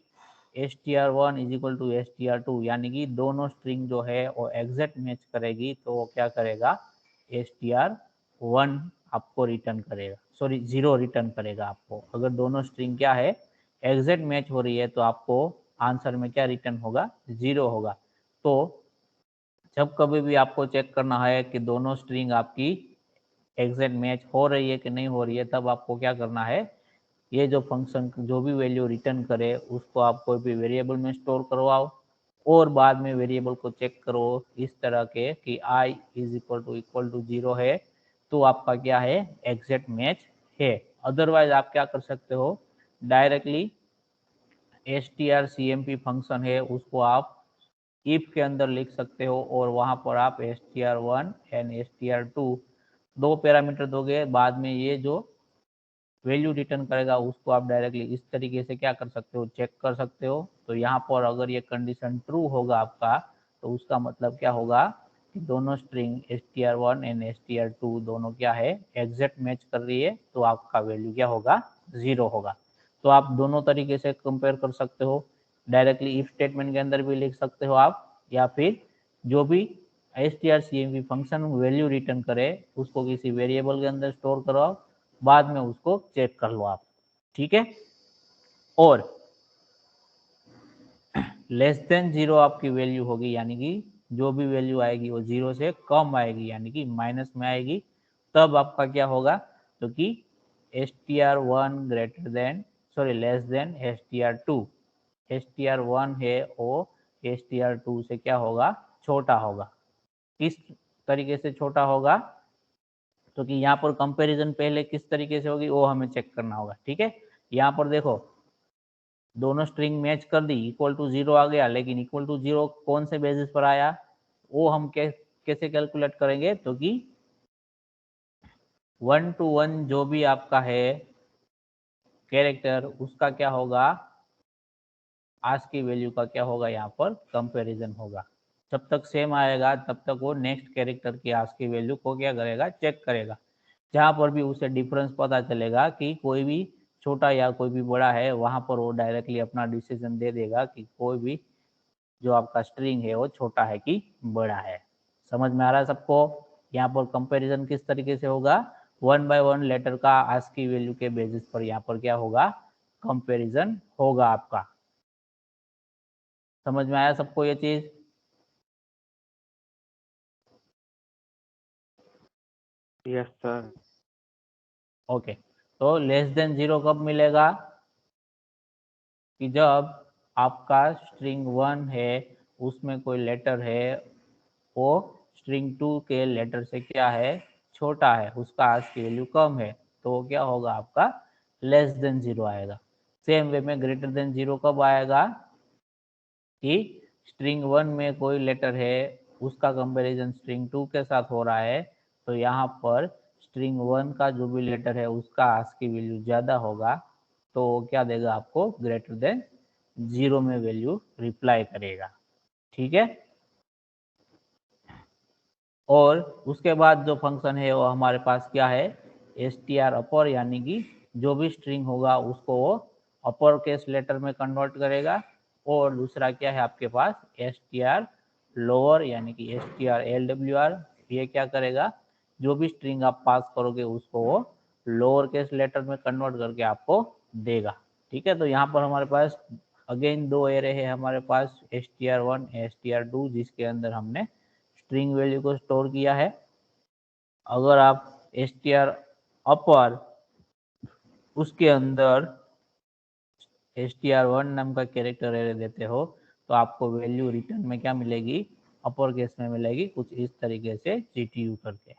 str1 is equal to str2, यानी कि दोनों स्ट्रिंग जो है वो एग्जैक्ट मैच करेगी, तो वो क्या करेगा, str1 आपको रिटर्न करेगा, सॉरी जीरो रिटर्न करेगा आपको। अगर दोनों स्ट्रिंग क्या है, एग्जैक्ट मैच हो रही है, तो आपको आंसर में क्या रिटर्न होगा, जीरो होगा। तो जब कभी भी आपको चेक करना है कि दोनों स्ट्रिंग आपकी एग्जैक्ट मैच हो रही है कि नहीं हो रही है, तब आपको क्या करना है, ये जो फंक्शन जो भी वैल्यू रिटर्न करे उसको आप कोई भी वेरिएबल में स्टोर करवाओ और बाद में वेरिएबल को चेक करो इस तरह के कि i is equal to zero है, तो आपका क्या है, एग्जैक्ट मैच है। अदरवाइज आप क्या कर सकते हो, डायरेक्टली strcmp फंक्शन है उसको आप इफ के अंदर लिख सकते हो और वहां पर आप str1 एंड str2 दो पैरामीटर दोगे, बाद में ये जो वैल्यू रिटर्न करेगा उसको आप डायरेक्टली इस तरीके से क्या कर सकते हो, चेक कर सकते हो। तो यहाँ पर अगर ये कंडीशन ट्रू होगा आपका, तो उसका मतलब क्या होगा कि दोनों स्ट्रिंग str1 एंड str2 दोनों क्या है, एग्जैक्ट मैच कर रही है, तो आपका वैल्यू क्या होगा, जीरो होगा। तो आप दोनों तरीके से कंपेयर कर सकते हो, डायरेक्टली इफ स्टेटमेंट के अंदर भी लिख सकते हो आप, या फिर जो भी strcmp फंक्शन वैल्यू रिटर्न करे उसको किसी वेरिएबल के अंदर स्टोर करो, बाद में उसको चेक कर लो आप। ठीक है, और लेस देन जीरो आपकी वैल्यू होगी, यानी कि जो भी वैल्यू आएगी वो जीरो से कम आएगी, यानी कि माइनस में आएगी, तब आपका क्या होगा, तो कि str1 greater than, sorry less than str2। str1 है वो str2 से क्या होगा, छोटा होगा। किस तरीके से छोटा होगा, तो कि यहाँ पर कंपैरिजन पहले किस तरीके से होगी वो हमें चेक करना होगा। ठीक है, यहाँ पर देखो दोनों स्ट्रिंग मैच कर दी, इक्वल टू जीरो आ गया, लेकिन इक्वल टू जीरो कौन से बेसिस पर आया, वो हम कैसे कैलकुलेट करेंगे, तो कि 1 to 1 जो भी आपका है कैरेक्टर उसका क्या होगा, आज की वैल्यू का क्या होगा, यहाँ पर कंपैरिजन होगा। जब तक सेम आएगा तब तक वो नेक्स्ट कैरेक्टर की आज की वैल्यू को क्या करेगा, चेक करेगा। जहां पर भी उसे डिफरेंस पता चलेगा कि कोई भी छोटा या कोई भी बड़ा है, वहां पर वो डायरेक्टली अपना डिसीजन दे देगा कि कोई भी जो आपका स्ट्रिंग है वो छोटा है कि बड़ा है। समझ में आ रहा है सबको? यहाँ पर कंपैरिजन किस तरीके से होगा, 1 बाय 1 लेटर का आस्की वैल्यू के बेसिस पर यहाँ पर क्या होगा, कंपैरिजन होगा आपका। समझ में आया सबको ये चीज? Yes sir. ओके, तो लेस देन 0 कब मिलेगा, कि जब आपका स्ट्रिंग 1 है उसमें कोई लेटर है वो स्ट्रिंग 2 के लेटर से क्या है, छोटा है, उसका आस्की वैल्यू कम है, तो क्या होगा आपका लेस देन 0 आएगा। सेम वे में ग्रेटर देन 0 कब आएगा, कि स्ट्रिंग 1 में कोई लेटर है उसका कंपैरिजन स्ट्रिंग 2 के साथ हो रहा है, तो यहाँ पर स्ट्रिंग 1 का जो भी लेटर है उसका आस्की वैल्यू ज़्यादा होगा, तो क्या देगा आपको, ग्रेटर देन 0 में वैल्यू रिप्लाई करेगा। ठीक है, और उसके बाद जो फंक्शन है वो हमारे पास क्या है, str अपर, यानी कि जो भी स्ट्रिंग होगा उसको वो अपर केस लेटर में कन्वर्ट करेगा। और दूसरा क्या है आपके पास, str लोअर, यानी कि str lwr, ये क्या करेगा, जो भी स्ट्रिंग आप पास करोगे उसको वो लोअर केस लेटर में कन्वर्ट करके आपको देगा। ठीक है, तो यहाँ पर हमारे पास अगेन दो एरे है हमारे पास, str1 str2, जिसके अंदर हमने स्ट्रिंग वैल्यू को स्टोर किया है। अगर आप str अपर उसके अंदर str1 नाम का कैरेक्टर एरे देते हो तो आपको वैल्यू रिटर्न में क्या मिलेगी, अपर केस में मिलेगी, कुछ इस तरीके से GTU करके।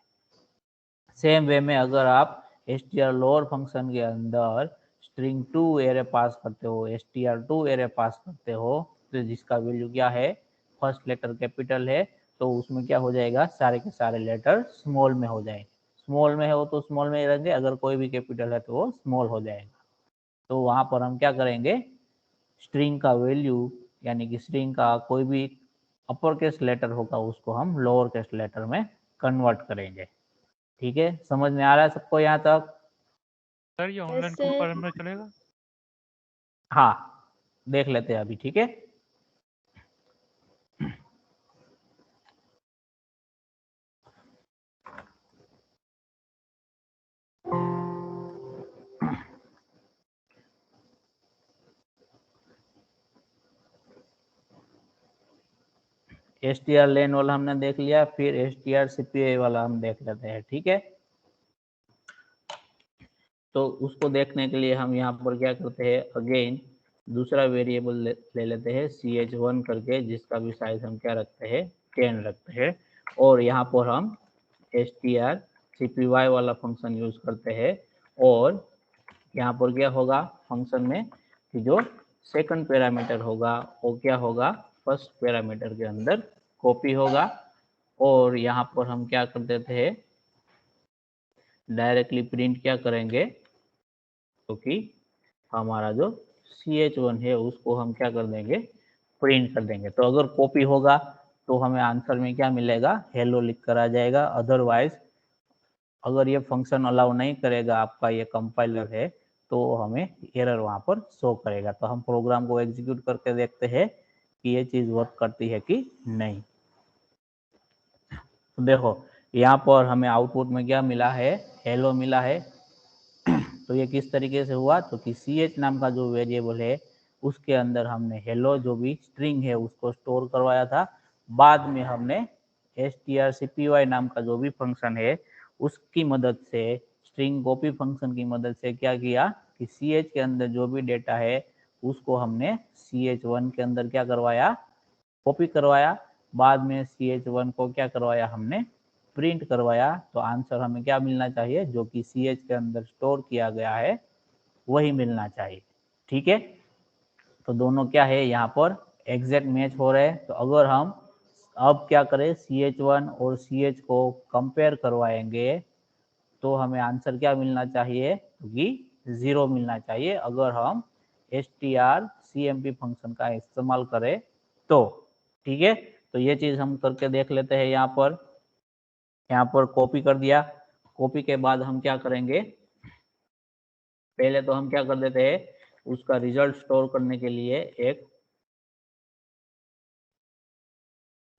सेम वे में अगर आप str लोअर फंक्शन के अंदर स्ट्रिंग 2 एरे पास करते हो, str2 एरे पास करते हो, तो जिसका वैल्यू क्या है, फर्स्ट लेटर कैपिटल है, तो उसमें क्या हो जाएगा, सारे के सारे लेटर स्मॉल में हो जाएंगे। स्मॉल में है वो तो स्मॉल में ही रहेंगे, अगर कोई भी कैपिटल है तो वो स्मॉल हो जाएगा। तो वहां पर हम क्या करेंगे, स्ट्रिंग का वैल्यू, यानी कि स्ट्रिंग का कोई भी अपर केस लेटर होगा उसको हम लोअर केस लेटर में कन्वर्ट करेंगे। ठीक है, समझ में आ रहा है सबको यहाँ तक? सर ये ऑनलाइन कंपाइलर में चलेगा? हाँ, देख लेते हैं अभी। ठीक है, str लेन वाला हमने देख लिया, फिर str cpi वाला हम देख लेते हैं। ठीक है, तो उसको देखने के लिए हम यहाँ पर क्या करते हैं, अगेन दूसरा वेरिएबल ले लेते हैं ch1 करके, जिसका भी साइज हम क्या रखते हैं, 10 रखते हैं, और यहाँ पर हम str cpy वाला फंक्शन यूज करते हैं। और यहाँ पर क्या होगा फंक्शन में, कि जो सेकंड पैरामीटर होगा वो क्या होगा, फर्स्ट पैरामीटर के अंदर कॉपी होगा। और यहाँ पर हम क्या कर देते हैं, डायरेक्टली प्रिंट क्या करेंगे, क्योंकि हमारा जो ch1 है उसको हम क्या कर देंगे, प्रिंट कर देंगे। तो अगर कॉपी होगा तो हमें आंसर में क्या मिलेगा, हेलो लिख कर आ जाएगा। अदरवाइज अगर ये फंक्शन अलाउ नहीं करेगा आपका ये कंपाइलर है, तो हमें एरर वहां पर शो करेगा। तो हम प्रोग्राम को एग्जीक्यूट करके देखते हैं कि ये चीज वर्क करती है कि नहीं। तो देखो यहाँ पर हमें आउटपुट में क्या मिला है, हेलो मिला है। तो ये किस तरीके से हुआ, तो कि ch नाम का जो वेरिएबल है उसके अंदर हमने हेलो जो भी स्ट्रिंग है उसको स्टोर करवाया था। बाद में हमने strcpy नाम का जो भी फंक्शन है उसकी मदद से, स्ट्रिंग कॉपी फंक्शन की मदद से क्या किया, कि ch के अंदर जो भी डेटा है उसको हमने ch1 के अंदर क्या करवाया, कॉपी करवाया। बाद में ch1 को क्या करवाया हमने, प्रिंट करवाया। तो आंसर हमें क्या मिलना चाहिए, जो कि ch के अंदर स्टोर किया गया है वही मिलना चाहिए। ठीक है, तो दोनों क्या है यहाँ पर एग्जैक्ट मैच हो रहे हैं। तो अगर हम अब क्या करें, ch1 और ch को कंपेयर करवाएंगे तो हमें आंसर क्या मिलना चाहिए, क्योंकि 0 मिलना चाहिए अगर हम strcmp फंक्शन का इस्तेमाल करें तो। ठीक है, तो ये चीज हम करके देख लेते हैं। यहाँ पर कॉपी कर दिया। कॉपी के बाद हम क्या करेंगे, पहले तो हम क्या कर देते हैं, उसका रिजल्ट स्टोर करने के लिए एक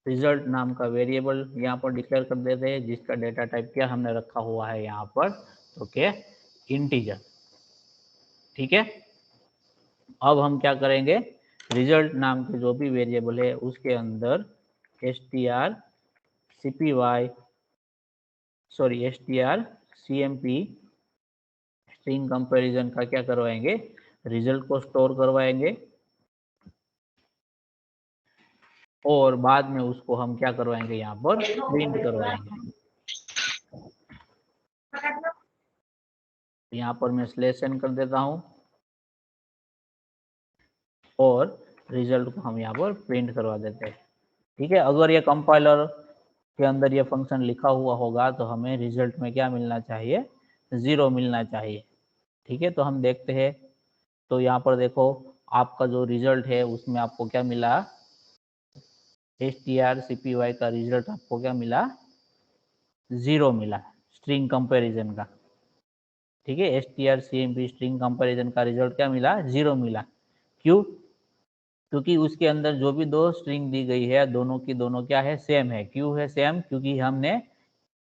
रिजल्ट नाम का वेरिएबल यहाँ पर डिक्लेयर कर देते हैं, जिसका डेटा टाइप क्या हमने रखा हुआ है यहाँ पर, तो क्या इंटीजर। ठीक है, अब हम क्या करेंगे, रिजल्ट नाम के जो भी वेरिएबल है उसके अंदर strcmp स्ट्रिंग कंपैरिजन का क्या करवाएंगे, रिजल्ट को स्टोर करवाएंगे और बाद में उसको हम क्या करवाएंगे, यहाँ पर प्रिंट करवाएंगे। यहाँ पर मैं स्लैश n कर देता हूँ और रिजल्ट को हम यहाँ पर प्रिंट करवा देते हैं। ठीक है, अगर ये कंपाइलर के अंदर ये फंक्शन लिखा हुआ होगा तो हमें रिजल्ट में क्या मिलना चाहिए, 0 मिलना चाहिए। ठीक है, तो हम देखते हैं, तो यहाँ पर देखो आपका जो रिजल्ट है उसमें आपको क्या मिला, strcpy का रिजल्ट आपको क्या मिला, 0 मिला स्ट्रिंग कंपैरिजन का। ठीक है, strcmp स्ट्रिंग कंपैरिजन का रिजल्ट क्या मिला, 0 मिला। क्यों, क्योंकि उसके अंदर जो भी दो स्ट्रिंग दी गई है दोनों की दोनों क्या है, सेम है। क्यों है सेम, क्योंकि हमने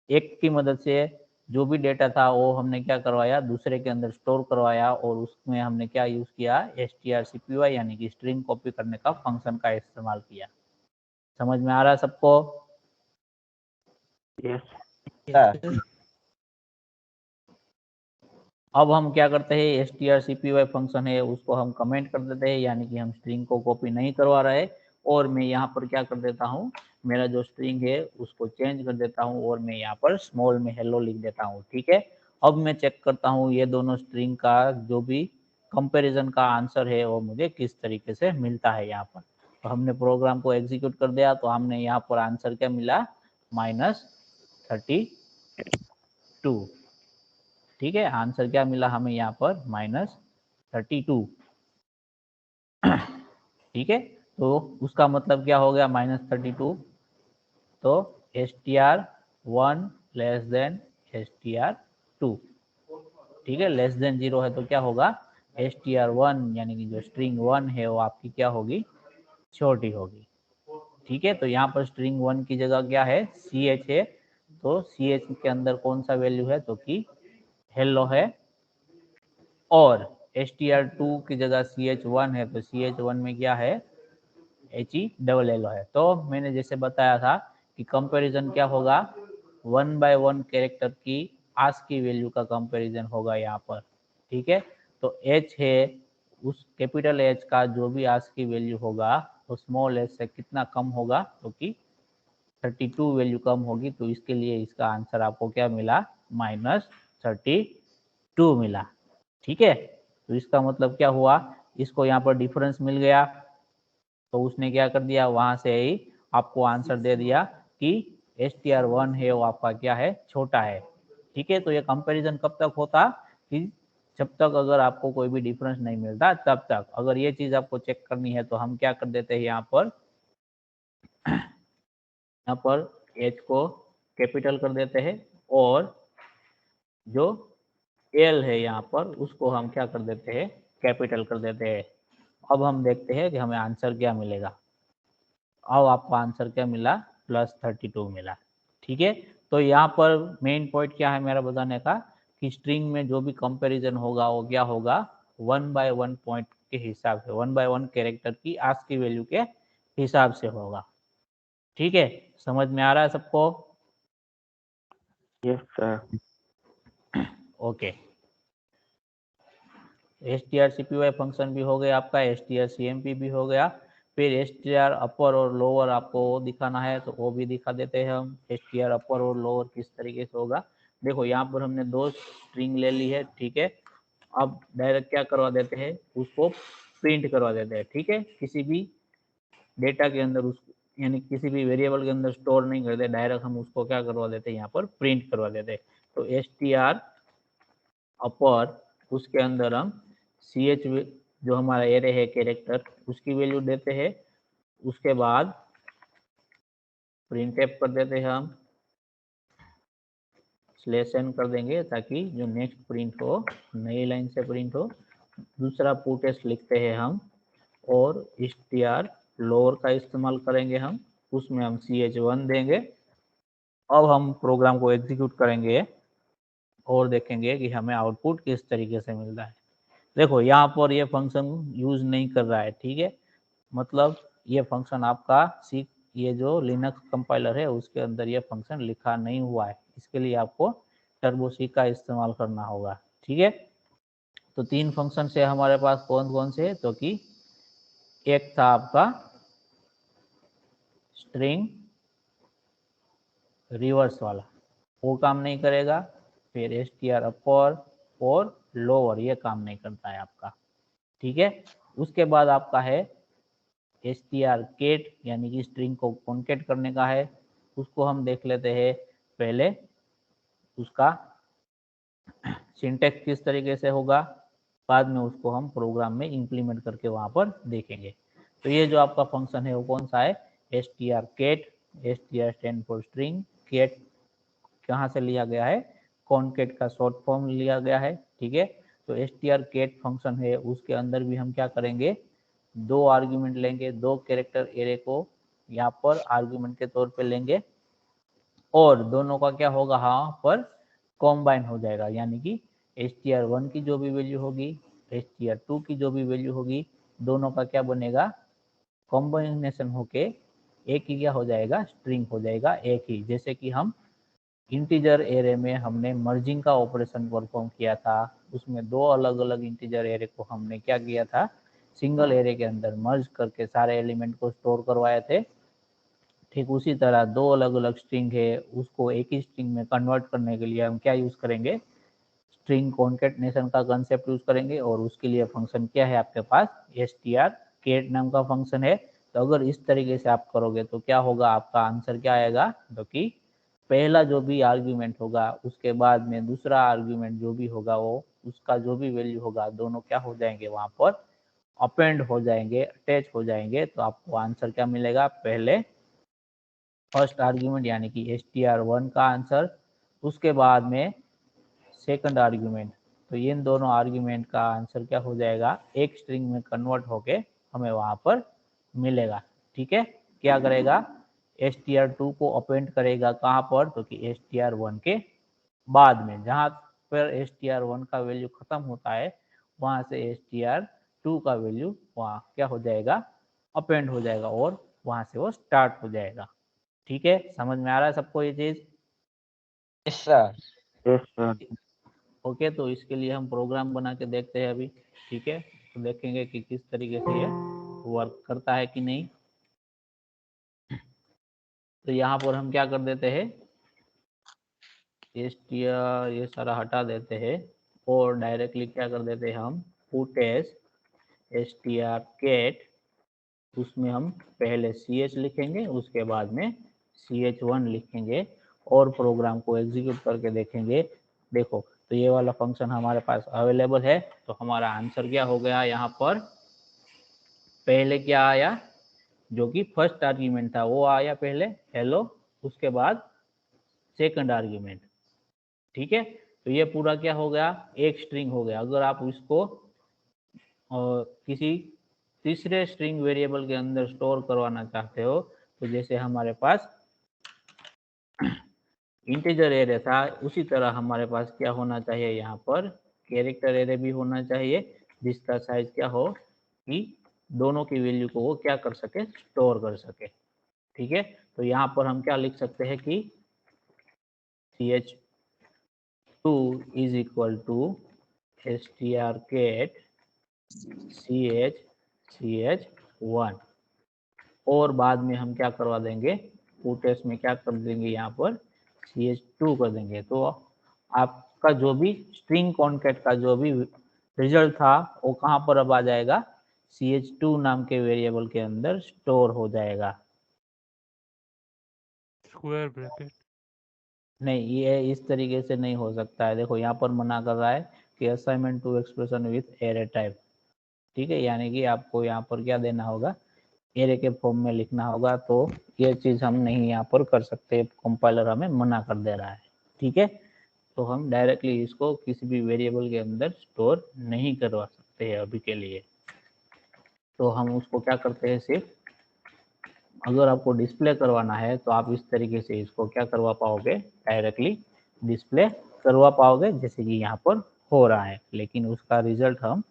एक की मदद से जो भी डेटा था वो हमने क्या करवाया, दूसरे के अंदर स्टोर करवाया और उसमें हमने क्या यूज किया, strcpy यानी कि स्ट्रिंग कॉपी करने का फंक्शन का इस्तेमाल किया। समझ में आ रहा है सबको? यस। अब हम क्या करते हैं, strcpy फंक्शन है उसको हम कमेंट कर देते हैं, यानी कि हम स्ट्रिंग को कॉपी नहीं करवा रहे। और मैं यहाँ पर क्या कर देता हूँ, मेरा जो स्ट्रिंग है उसको चेंज कर देता हूँ और मैं यहाँ पर स्मॉल में हेलो लिख देता हूँ। ठीक है, अब मैं चेक करता हूँ ये दोनों स्ट्रिंग का जो भी कंपेरिजन का आंसर है वो मुझे किस तरीके से मिलता है। यहाँ पर तो हमने प्रोग्राम को एग्जीक्यूट कर दिया तो हमने यहाँ पर आंसर क्या मिला, -32। ठीक है, आंसर क्या मिला हमें यहाँ पर, -32। ठीक है, तो उसका मतलब क्या हो गया, -32, तो str1 लेस देन str2। ठीक है, लेस देन 0 है तो क्या होगा, str1 यानी कि जो स्ट्रिंग 1 है वो आपकी क्या होगी, छोटी होगी। ठीक है, तो यहाँ पर स्ट्रिंग 1 की जगह क्या है, ch है, तो ch के अंदर कौन सा वैल्यू है, तो कि हेलो है। और str2 की जगह ch1 है तो ch1 में क्या है, HELL है। तो मैंने जैसे बताया था कि कंपैरिजन क्या होगा, 1 बाय 1 कैरेक्टर की आस्की वैल्यू का कंपैरिजन होगा यहाँ पर। ठीक है, तो H है, उस कैपिटल H का जो भी आस्की वैल्यू होगा वो स्मॉल h से कितना कम होगा, तो कि 32 वैल्यू कम होगी। तो इसके लिए इसका आंसर आपको क्या मिला, -32 मिला। ठीक है, तो इसका मतलब क्या हुआ, इसको यहाँ पर डिफरेंस मिल गया तो उसने क्या कर दिया, वहां से ही आपको आंसर दे दिया कि str1 है वो आपका क्या है, छोटा है। ठीक है, तो ये कंपैरिजन कब तक होता, कि जब तक अगर आपको कोई भी डिफरेंस नहीं मिलता तब तक। अगर ये चीज आपको चेक करनी है तो हम क्या कर देते हैं, यहाँ पर h को कैपिटल कर देते हैं और जो l है यहाँ पर उसको हम क्या कर देते हैं, कैपिटल कर देते हैं। अब हम देखते हैं कि हमें आंसर क्या मिलेगा। अब आपको आंसर क्या मिला, +32 मिला। ठीक है, तो यहाँ पर मेन पॉइंट क्या है मेरा बताने का, कि स्ट्रिंग में जो भी कंपैरिजन होगा वो क्या होगा, 1 बाय 1 पॉइंट के हिसाब से, 1 बाय 1 कैरेक्टर की आस्की वैल्यू के हिसाब से होगा। ठीक है, समझ में आ रहा है सबको? Yes sir. Okay, strcpy function भी हो गया आपका, strcmp भी हो गया। फिर str अपर और लोअर आपको दिखाना है तो वो भी दिखा देते हैं हम। str अपर और लोअर किस तरीके से होगा, देखो यहाँ पर हमने दो स्ट्रिंग ले ली है। ठीक है, अब डायरेक्ट क्या करवा देते हैं, उसको प्रिंट करवा देते हैं। ठीक है, किसी भी डेटा के अंदर उसको, यानी किसी भी वेरिएबल के अंदर स्टोर नहीं करते, डायरेक्ट हम उसको क्या करवा देते हैं, यहाँ पर प्रिंट करवा देते हैं। तो str अपर, उसके अंदर हम ch जो हमारा एरे है कैरेक्टर उसकी वैल्यू देते हैं। उसके बाद प्रिंटफ कर देते हैं हम, /n कर देंगे ताकि जो नेक्स्ट प्रिंट हो नई लाइन से प्रिंट हो। दूसरा पुट लिखते हैं हम और str लोअर का इस्तेमाल करेंगे हम। उसमें हम ch1 देंगे। अब हम प्रोग्राम को एग्जीक्यूट करेंगे और देखेंगे कि हमें आउटपुट किस तरीके से मिल रहा है। देखो यहाँ पर ये फंक्शन यूज नहीं कर रहा है, ठीक है, मतलब ये फंक्शन आपका सी, ये जो लिनक्स कंपाइलर है उसके अंदर ये फंक्शन लिखा नहीं हुआ है, इसके लिए आपको टर्बो सी का इस्तेमाल करना होगा, ठीक है। तो 3 फंक्शन से हमारे पास कौन कौन से, तो कि एक था आपका स्ट्रिंग रिवर्स वाला, वो काम नहीं करेगा। फिर str अपर और लोअर, ये काम नहीं करता है आपका, ठीक है। उसके बाद आपका है str केट, यानी कि स्ट्रिंग को कॉन्केट करने का है, उसको हम देख लेते हैं पहले। उसका सिंटेक्स किस तरीके से होगा, बाद में उसको हम प्रोग्राम में इंप्लीमेंट करके वहां पर देखेंगे। तो ये जो आपका फंक्शन है वो कौन सा है, str cat. str stand for string, cat कहाँ से लिया गया है, कॉनकेट का शॉर्ट फॉर्म लिया गया है, ठीक है। तो str केट फंक्शन है, उसके अंदर भी हम क्या करेंगे, 2 आर्ग्यूमेंट लेंगे, 2 कैरेक्टर एरे को यहाँ पर आर्ग्यूमेंट के तौर पे लेंगे और दोनों का क्या होगा, यहाँ पर कॉम्बाइन हो जाएगा, यानी कि str1 की जो भी वैल्यू होगी, str2 की जो भी वैल्यू होगी, दोनों का क्या बनेगा, कॉम्बिनेशन होके एक ही क्या हो जाएगा, स्ट्रिंग हो जाएगा एक ही। जैसे कि हम इंटीजर एरे में हमने मर्जिंग का ऑपरेशन परफॉर्म किया था, उसमें 2 अलग अलग इंटीजर एरे को हमने क्या किया था, सिंगल एरे के अंदर मर्ज करके सारे एलिमेंट को स्टोर करवाए थे। ठीक उसी तरह 2 अलग अलग स्ट्रिंग है, उसको एक ही स्ट्रिंग में कन्वर्ट करने के लिए हम क्या यूज करेंगे, स्ट्रिंग कॉन्केटनेशन का कंसेप्ट यूज करेंगे, और उसके लिए फंक्शन क्या है आपके पास, str केट नाम का फंक्शन है। तो अगर इस तरीके से आप करोगे तो क्या होगा, आपका आंसर क्या आएगा, तो कि पहला जो भी आर्ग्यूमेंट होगा उसके बाद में दूसरा आर्ग्यूमेंट जो भी होगा, वो उसका जो भी वैल्यू होगा, दोनों क्या हो जाएंगे, वहां पर अपेंड हो जाएंगे, अटैच हो जाएंगे। तो आपको आंसर क्या मिलेगा, पहले फर्स्ट आर्ग्यूमेंट यानी कि str1 का आंसर, उसके बाद में सेकंड आर्ग्यूमेंट। तो इन दोनों आर्ग्यूमेंट का आंसर क्या हो जाएगा, एक स्ट्रिंग में कन्वर्ट होके हमें वहां पर मिलेगा, ठीक है। क्या करेगा, str2 को अपेंड करेगा कहाँ पर, तो कि str1 के बाद में, जहां पर str1 का वैल्यू खत्म होता है वहां से str2 का वैल्यू वहां क्या हो जाएगा, अपेंड हो जाएगा और वहां से वो स्टार्ट हो जाएगा, ठीक है। समझ में आ रहा है सबको ये चीज, yes sir. Yes sir. Okay. तो इसके लिए हम प्रोग्राम बना के देखते हैं अभी, ठीक है। तो देखेंगे कि किस तरीके से ये वर्क करता है कि नहीं। तो यहाँ पर हम क्या कर देते हैं, ये सारा हटा देते हैं और डायरेक्टली क्या कर देते हैं, हम पुट एज str केट, उसमें हम पहले ch लिखेंगे, उसके बाद में ch1 लिखेंगे और प्रोग्राम को एग्जीक्यूट करके देखेंगे। देखो तो ये वाला फंक्शन हमारे पास अवेलेबल है। तो हमारा आंसर क्या हो गया, यहाँ पर पहले क्या आया, जो कि फर्स्ट आर्ग्यूमेंट था वो आया पहले हेलो, उसके बाद सेकंड आर्ग्यूमेंट, ठीक है। तो ये पूरा क्या हो गया, एक स्ट्रिंग हो गया। अगर आप इसको किसी तीसरे स्ट्रिंग वेरिएबल के अंदर स्टोर करवाना चाहते हो, तो जैसे हमारे पास इंटीजर एरे था, उसी तरह हमारे पास क्या होना चाहिए, यहाँ पर कैरेक्टर एरे भी होना चाहिए, जिसका साइज क्या हो कि दोनों की वैल्यू को वो क्या कर सके, स्टोर कर सके, ठीक है। तो यहाँ पर हम क्या लिख सकते हैं कि ch2 is equal to str cat ch1, और बाद में हम क्या करवा देंगे, पुटेस में क्या कर देंगे, यहाँ पर ch2 कर देंगे। तो आपका जो भी स्ट्रिंग कॉन्केट का जो भी रिजल्ट था वो कहाँ पर अब आ जाएगा, ch2 नाम के वेरिएबल के अंदर स्टोर हो जाएगा। स्क्वायर ब्रैकेट नहीं, ये इस तरीके से नहीं हो सकता है। देखो यहाँ पर मना कर रहा है कि assignment to expression with array type, ठीक है, यानी कि आपको यहाँ पर क्या देना होगा, एरे के फॉर्म में लिखना होगा। तो ये चीज हम नहीं यहाँ पर कर सकते, कंपाइलर हमें मना कर दे रहा है, ठीक है। तो हम डायरेक्टली इसको किसी भी वेरिएबल के अंदर स्टोर नहीं करवा सकते हैं अभी के लिए। तो हम उसको क्या करते हैं, सिर्फ अगर आपको डिस्प्ले करवाना है तो आप इस तरीके से इसको क्या करवा पाओगे, डायरेक्टली डिस्प्ले करवा पाओगे, जैसे कि यहाँ पर हो रहा है। लेकिन उसका रिजल्ट हम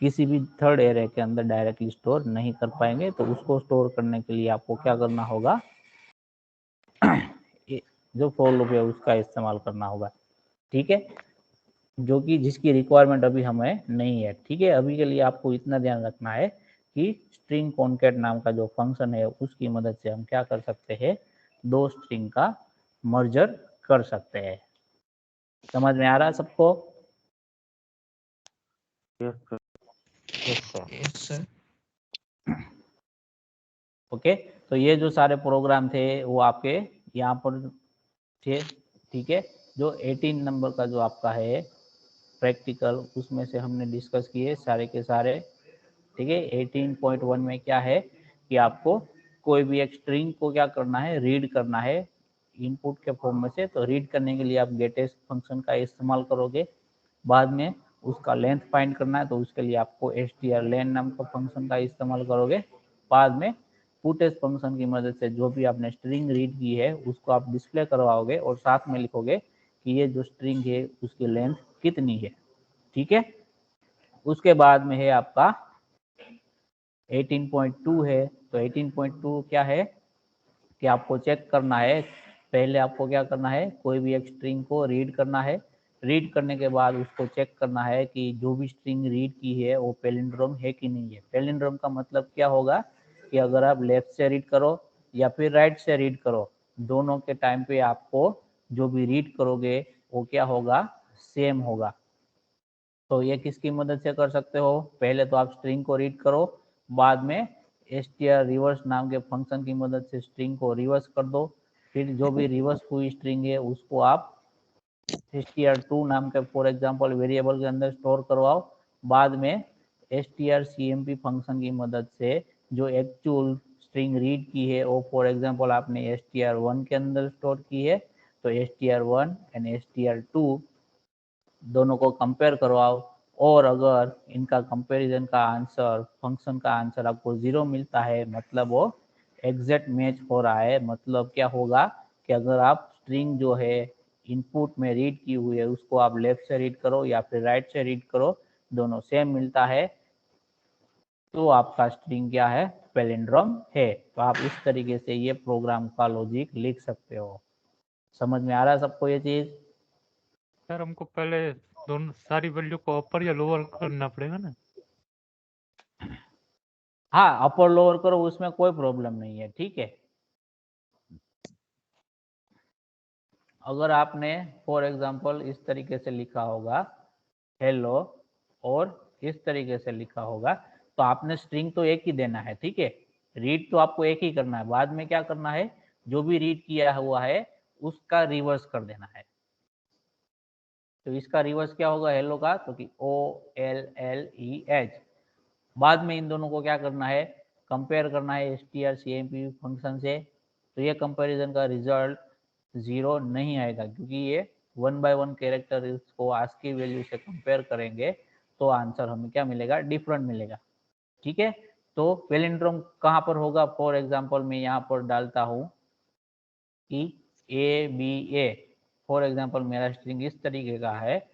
किसी भी थर्ड एरे के अंदर डायरेक्टली स्टोर नहीं कर पाएंगे। तो उसको स्टोर करने के लिए आपको क्या करना होगा, जो फॉर लूप है उसका इस्तेमाल करना होगा। ठीक है, जो कि जिसकी रिक्वायरमेंट अभी हमें नहीं है। ठीक है, अभी के लिए आपको इतना ध्यान रखना है कि स्ट्रिंग कॉनकैट नाम का जो फंक्शन है उसकी मदद से हम क्या कर सकते हैं, दो स्ट्रिंग का मर्जर कर सकते हैं। समझ में आ रहा है सबको? Yes sir. Yes sir. Yes sir. Okay, तो ये जो सारे प्रोग्राम थे वो आपके यहाँ पर थे। ठीक है, जो 18 नंबर का जो आपका है प्रैक्टिकल, उसमें से हमने डिस्कस किए सारे के सारे। ठीक है, 18.1 में क्या है कि आपको कोई भी एक स्ट्रिंग को क्या करना है, रीड करना है इनपुट के फॉर्म में से। तो रीड करने के लिए आप गेटेस्ट फंक्शन का इस्तेमाल करोगे। बाद में उसका लेंथ फाइंड करना है तो उसके लिए आपको strlen नाम का फंक्शन का इस्तेमाल करोगे। बाद में पुटेस्ट फंक्शन की मदद से जो भी आपने स्ट्रिंग रीड की है उसको आप डिस्प्ले करवाओगे और साथ में लिखोगे कि ये जो स्ट्रिंग है उसकी लेंथ कितनी है। ठीक है, उसके बाद में है आपका 18.2 है। तो 18.2 क्या है कि आपको चेक करना है, पहले आपको क्या करना है, कोई भी एक स्ट्रिंग को रीड करना है। रीड करने के बाद उसको चेक करना है कि जो भी स्ट्रिंग रीड की है वो पैलिंड्रोम है कि नहीं है। पैलिंड्रोम का मतलब क्या होगा कि अगर आप लेफ्ट से रीड करो या फिर राइट से रीड करो, दोनों के टाइम पे आपको जो भी रीड करोगे वो क्या होगा, सेम होगा। तो ये किसकी मदद से कर सकते हो, पहले तो आप स्ट्रिंग को रीड करो, बाद में str रिवर्स नाम के फंक्शन की मदद से स्ट्रिंग को रिवर्स कर दो। फिर जो भी रिवर्स हुई स्ट्रिंग है उसको आप str2 नाम के फॉर एग्जांपल वेरिएबल के अंदर स्टोर करवाओ। बाद में strcmp फंक्शन की मदद से जो एक्चुअल स्ट्रिंग रीड की है वो फॉर एग्जांपल आपने str1 के अंदर स्टोर की है, तो str1 एंड str2 दोनों को कंपेयर करवाओ। और अगर इनका कंपैरिजन का आंसर, फंक्शन का आंसर आपको 0 मिलता है, मतलब वो एग्जैक्ट मैच हो रहा है। मतलब क्या होगा कि अगर आप स्ट्रिंग जो है इनपुट में रीड की हुई है उसको आप लेफ्ट से रीड करो या फिर राइट से रीड करो, दोनों सेम मिलता है, तो आपका स्ट्रिंग क्या है, पैलिंड्रोम है। तो आप इस तरीके से ये प्रोग्राम का लॉजिक लिख सकते हो। समझ में आ रहा है सबको ये चीज? सर हमको पहले दोनों सारी वैल्यू को अपर या लोअर करना पड़ेगा ना? हाँ, अपर लोअर करो, उसमें कोई प्रॉब्लम नहीं है। ठीक है, अगर आपने फॉर एग्जांपल इस तरीके से लिखा होगा हेलो और इस तरीके से लिखा होगा, तो आपने स्ट्रिंग तो एक ही देना है। ठीक है, रीड तो आपको एक ही करना है, बाद में क्या करना है, जो भी रीड किया हुआ है उसका रिवर्स कर देना है। तो इसका रिवर्स क्या होगा हेलो का, तो कि OLLEH। बाद में इन दोनों को क्या करना है, कंपेयर करना है strcmp फंक्शन से। तो ये कंपैरिजन का रिजल्ट 0 नहीं आएगा, क्योंकि ये 1 बाय 1 कैरेक्टर इसको आस्की वैल्यू से कंपेयर करेंगे तो आंसर हमें क्या मिलेगा, डिफरेंट मिलेगा। ठीक है, तो पैलिंड्रोम कहाँ पर होगा, फॉर एग्जाम्पल मैं यहाँ पर डालता हूँ कि ABA। फॉर एग्जाम्पल मेरा स्ट्रिंग इस तरीके का है,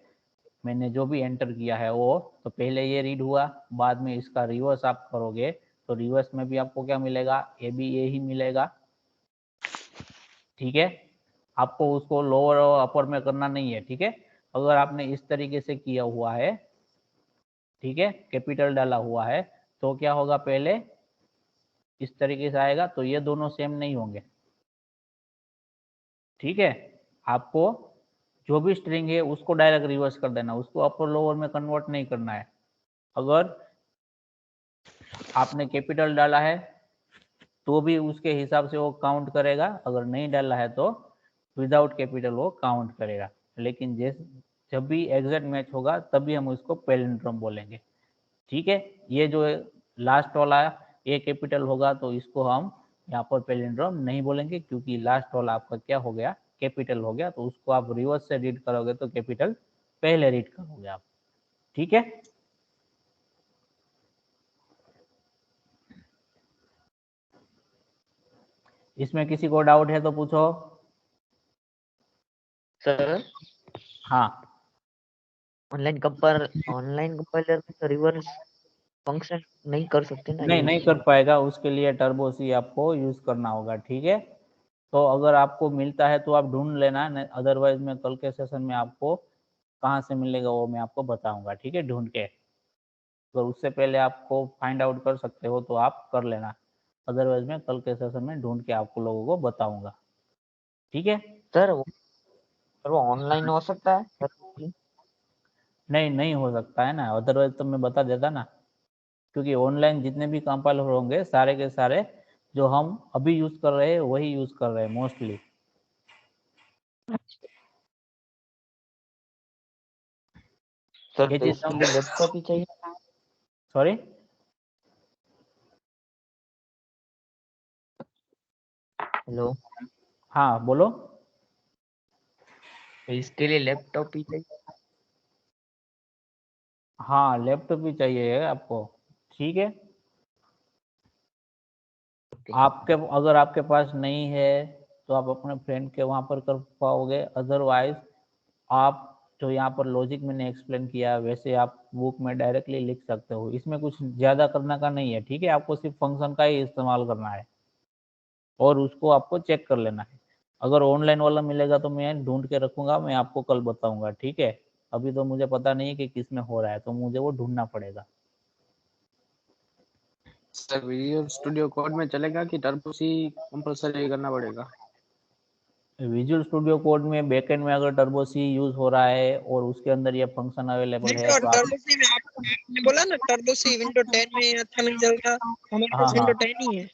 मैंने जो भी एंटर किया है वो, तो पहले ये रीड हुआ, बाद में इसका रिवर्स आप करोगे तो रिवर्स में भी आपको क्या मिलेगा, ABA ही मिलेगा। ठीक है, आपको उसको लोअर और अपर में करना नहीं है। ठीक है, अगर आपने इस तरीके से किया हुआ है, ठीक है, कैपिटल डाला हुआ है, तो क्या होगा, पहले इस तरीके से आएगा, तो ये दोनों सेम नहीं होंगे। ठीक है, आपको जो भी स्ट्रिंग है उसको डायरेक्ट रिवर्स कर देना, उसको अपर लोअर में कन्वर्ट नहीं करना है। अगर आपने कैपिटल डाला है तो भी उसके हिसाब से वो काउंट करेगा, अगर नहीं डाला है तो विदाउट कैपिटल वो काउंट करेगा। लेकिन जब भी एग्जैक्ट मैच होगा तभी हम उसको पैलिंड्रोम बोलेंगे। ठीक है, ये जो लास्ट वाला ए कैपिटल होगा तो इसको हम यहाँ पर पैलिंड्रोम नहीं बोलेंगे, क्योंकि लास्ट वाला आपका क्या हो गया, कैपिटल हो गया, तो उसको आप रिवर्स से रीड करोगे तो कैपिटल पहले रीड करोगे आप। ठीक है, इसमें किसी को डाउट है तो पूछो। सर हाँ, ऑनलाइन कंपाइलर में रिवर्स फंक्शन नहीं कर सकते ना नहीं यूज? नहीं कर पाएगा, उसके लिए टर्बो सी आपको यूज करना होगा। ठीक है, तो अगर आपको मिलता है तो आप ढूंढ लेना, अदरवाइज मैं कल के सेशन में आपको कहाँ से मिलेगा वो मैं आपको बताऊंगा। ठीक है, ढूंढ के, अगर उससे पहले आपको फाइंड आउट कर सकते हो तो आप कर लेना, अदरवाइज मैं कल के सेशन में ढूंढ के आपको लोगों को बताऊंगा। ठीक है, सर वो ऑनलाइन हो सकता है सर? नहीं नहीं हो सकता है ना, अदरवाइज तो मैं बता देता ना, क्योंकि ऑनलाइन जितने भी कंपाइलर होंगे सारे के सारे जो हम अभी यूज कर रहे हैं वही यूज कर रहे हैं मोस्टली। सर ये तो चीज इसके लिए लैपटॉप ही चाहिए? सॉरी, हेलो, हाँ बोलो। तो इसके लिए लैपटॉप ही चाहिए? हाँ, लैपटॉप भी चाहिए आपको। ठीक है, आपके अगर आपके पास नहीं है तो आप अपने फ्रेंड के वहाँ पर कर पाओगे, अदरवाइज आप जो यहाँ पर लॉजिक मैंने एक्सप्लेन किया वैसे आप बुक में डायरेक्टली लिख सकते हो। इसमें कुछ ज़्यादा करने का नहीं है। ठीक है, आपको सिर्फ फंक्शन का ही इस्तेमाल करना है और उसको आपको चेक कर लेना है। अगर ऑनलाइन वाला मिलेगा तो मैं ढूंढ के रखूंगा, मैं आपको कल बताऊंगा। ठीक है, अभी तो मुझे पता नहीं है कि किस में हो रहा है, तो मुझे वो ढूंढना पड़ेगा। सर विजुअल स्टूडियो कोड में चलेगा कि टर्बो सी कंपलसरी करना पड़ेगा? विजुअल स्टूडियो कोड में बैकएंड में अगर टर्बो सी यूज हो रहा है और उसके अंदर ये फंक्शन अवेलेबल नहीं है सर, तो आप, टर्बो सी में आपने बोला ना टर्बो सी विंडो 10 में अच्छा नहीं चलता, हमारे हाँ पास हाँ विंडो 10 ही है।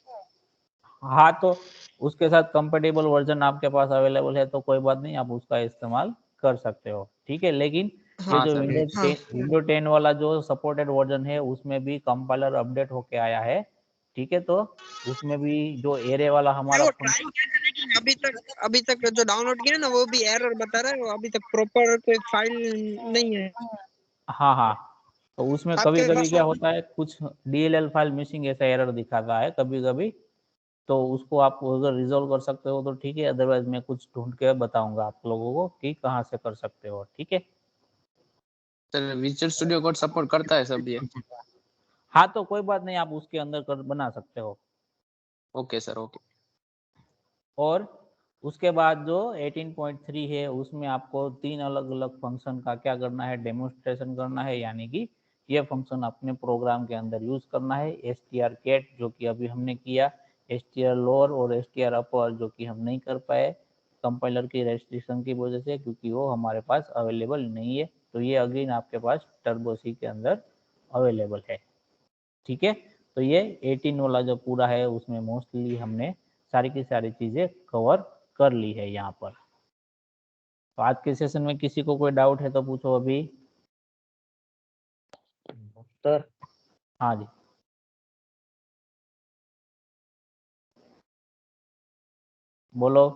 हाँ, तो उसके साथ कंपेटेबल वर्जन आपके पास अवेलेबल है तो कोई बात नहीं, आप उसका इस्तेमाल कर सकते हो। ठीक है, लेकिन ये हाँ जो सर। विंडो 10 वाला जो सपोर्टेड वर्जन है उसमें भी कंपाइलर अपडेट होके आया है। ठीक है, तो उसमें भी जो एरे वाला हमारा वो ट्राई किया था लेकिन अभी तक जो डाउनलोड किया ना वो भी एरर बता रहा है, वो अभी तक प्रॉपर कोई फाइल नहीं है हाँ हाँ, तो उसमें कभी आपके कभी पास। क्या होता है, कुछ डीएलएल फाइल मिसिंग ऐसा एरर दिखाता है कभी कभी, तो उसको आप अगर रिजोल्व कर सकते हो तो ठीक है, अदरवाइज मैं कुछ ढूंढ के बताऊंगा आप लोगों को कि कहाँ से कर सकते हो। ठीक है, sir visual studio code support करता है सब ये? हाँ तो कोई बात नहीं, आप उसके अंदर कर बना सकते हो। Okay sir, okay. और उसके बाद जो 18.3 है उसमें आपको 3 अलग अलग फंक्शन का क्या करना है, डेमोन्स्ट्रेशन करना है, यानी कि ये फंक्शन अपने प्रोग्राम के अंदर यूज करना है। str_get जो कि अभी हमने किया, str_lower और str_upper जो कि हम नहीं कर पाए कंपाइलर की रेस्ट्रिक्शन की वजह से, क्योंकि वो हमारे पास अवेलेबल नहीं है। तो ये अगेन आपके पास टर्बो सी के अंदर अवेलेबल है। ठीक है, तो ये 18 वाला जो पूरा है उसमें मोस्टली हमने सारी की सारी चीजें कवर कर ली है यहाँ पर। तो आज के सेशन में किसी को कोई डाउट है तो पूछो अभी। सर हाँ जी, बोलो।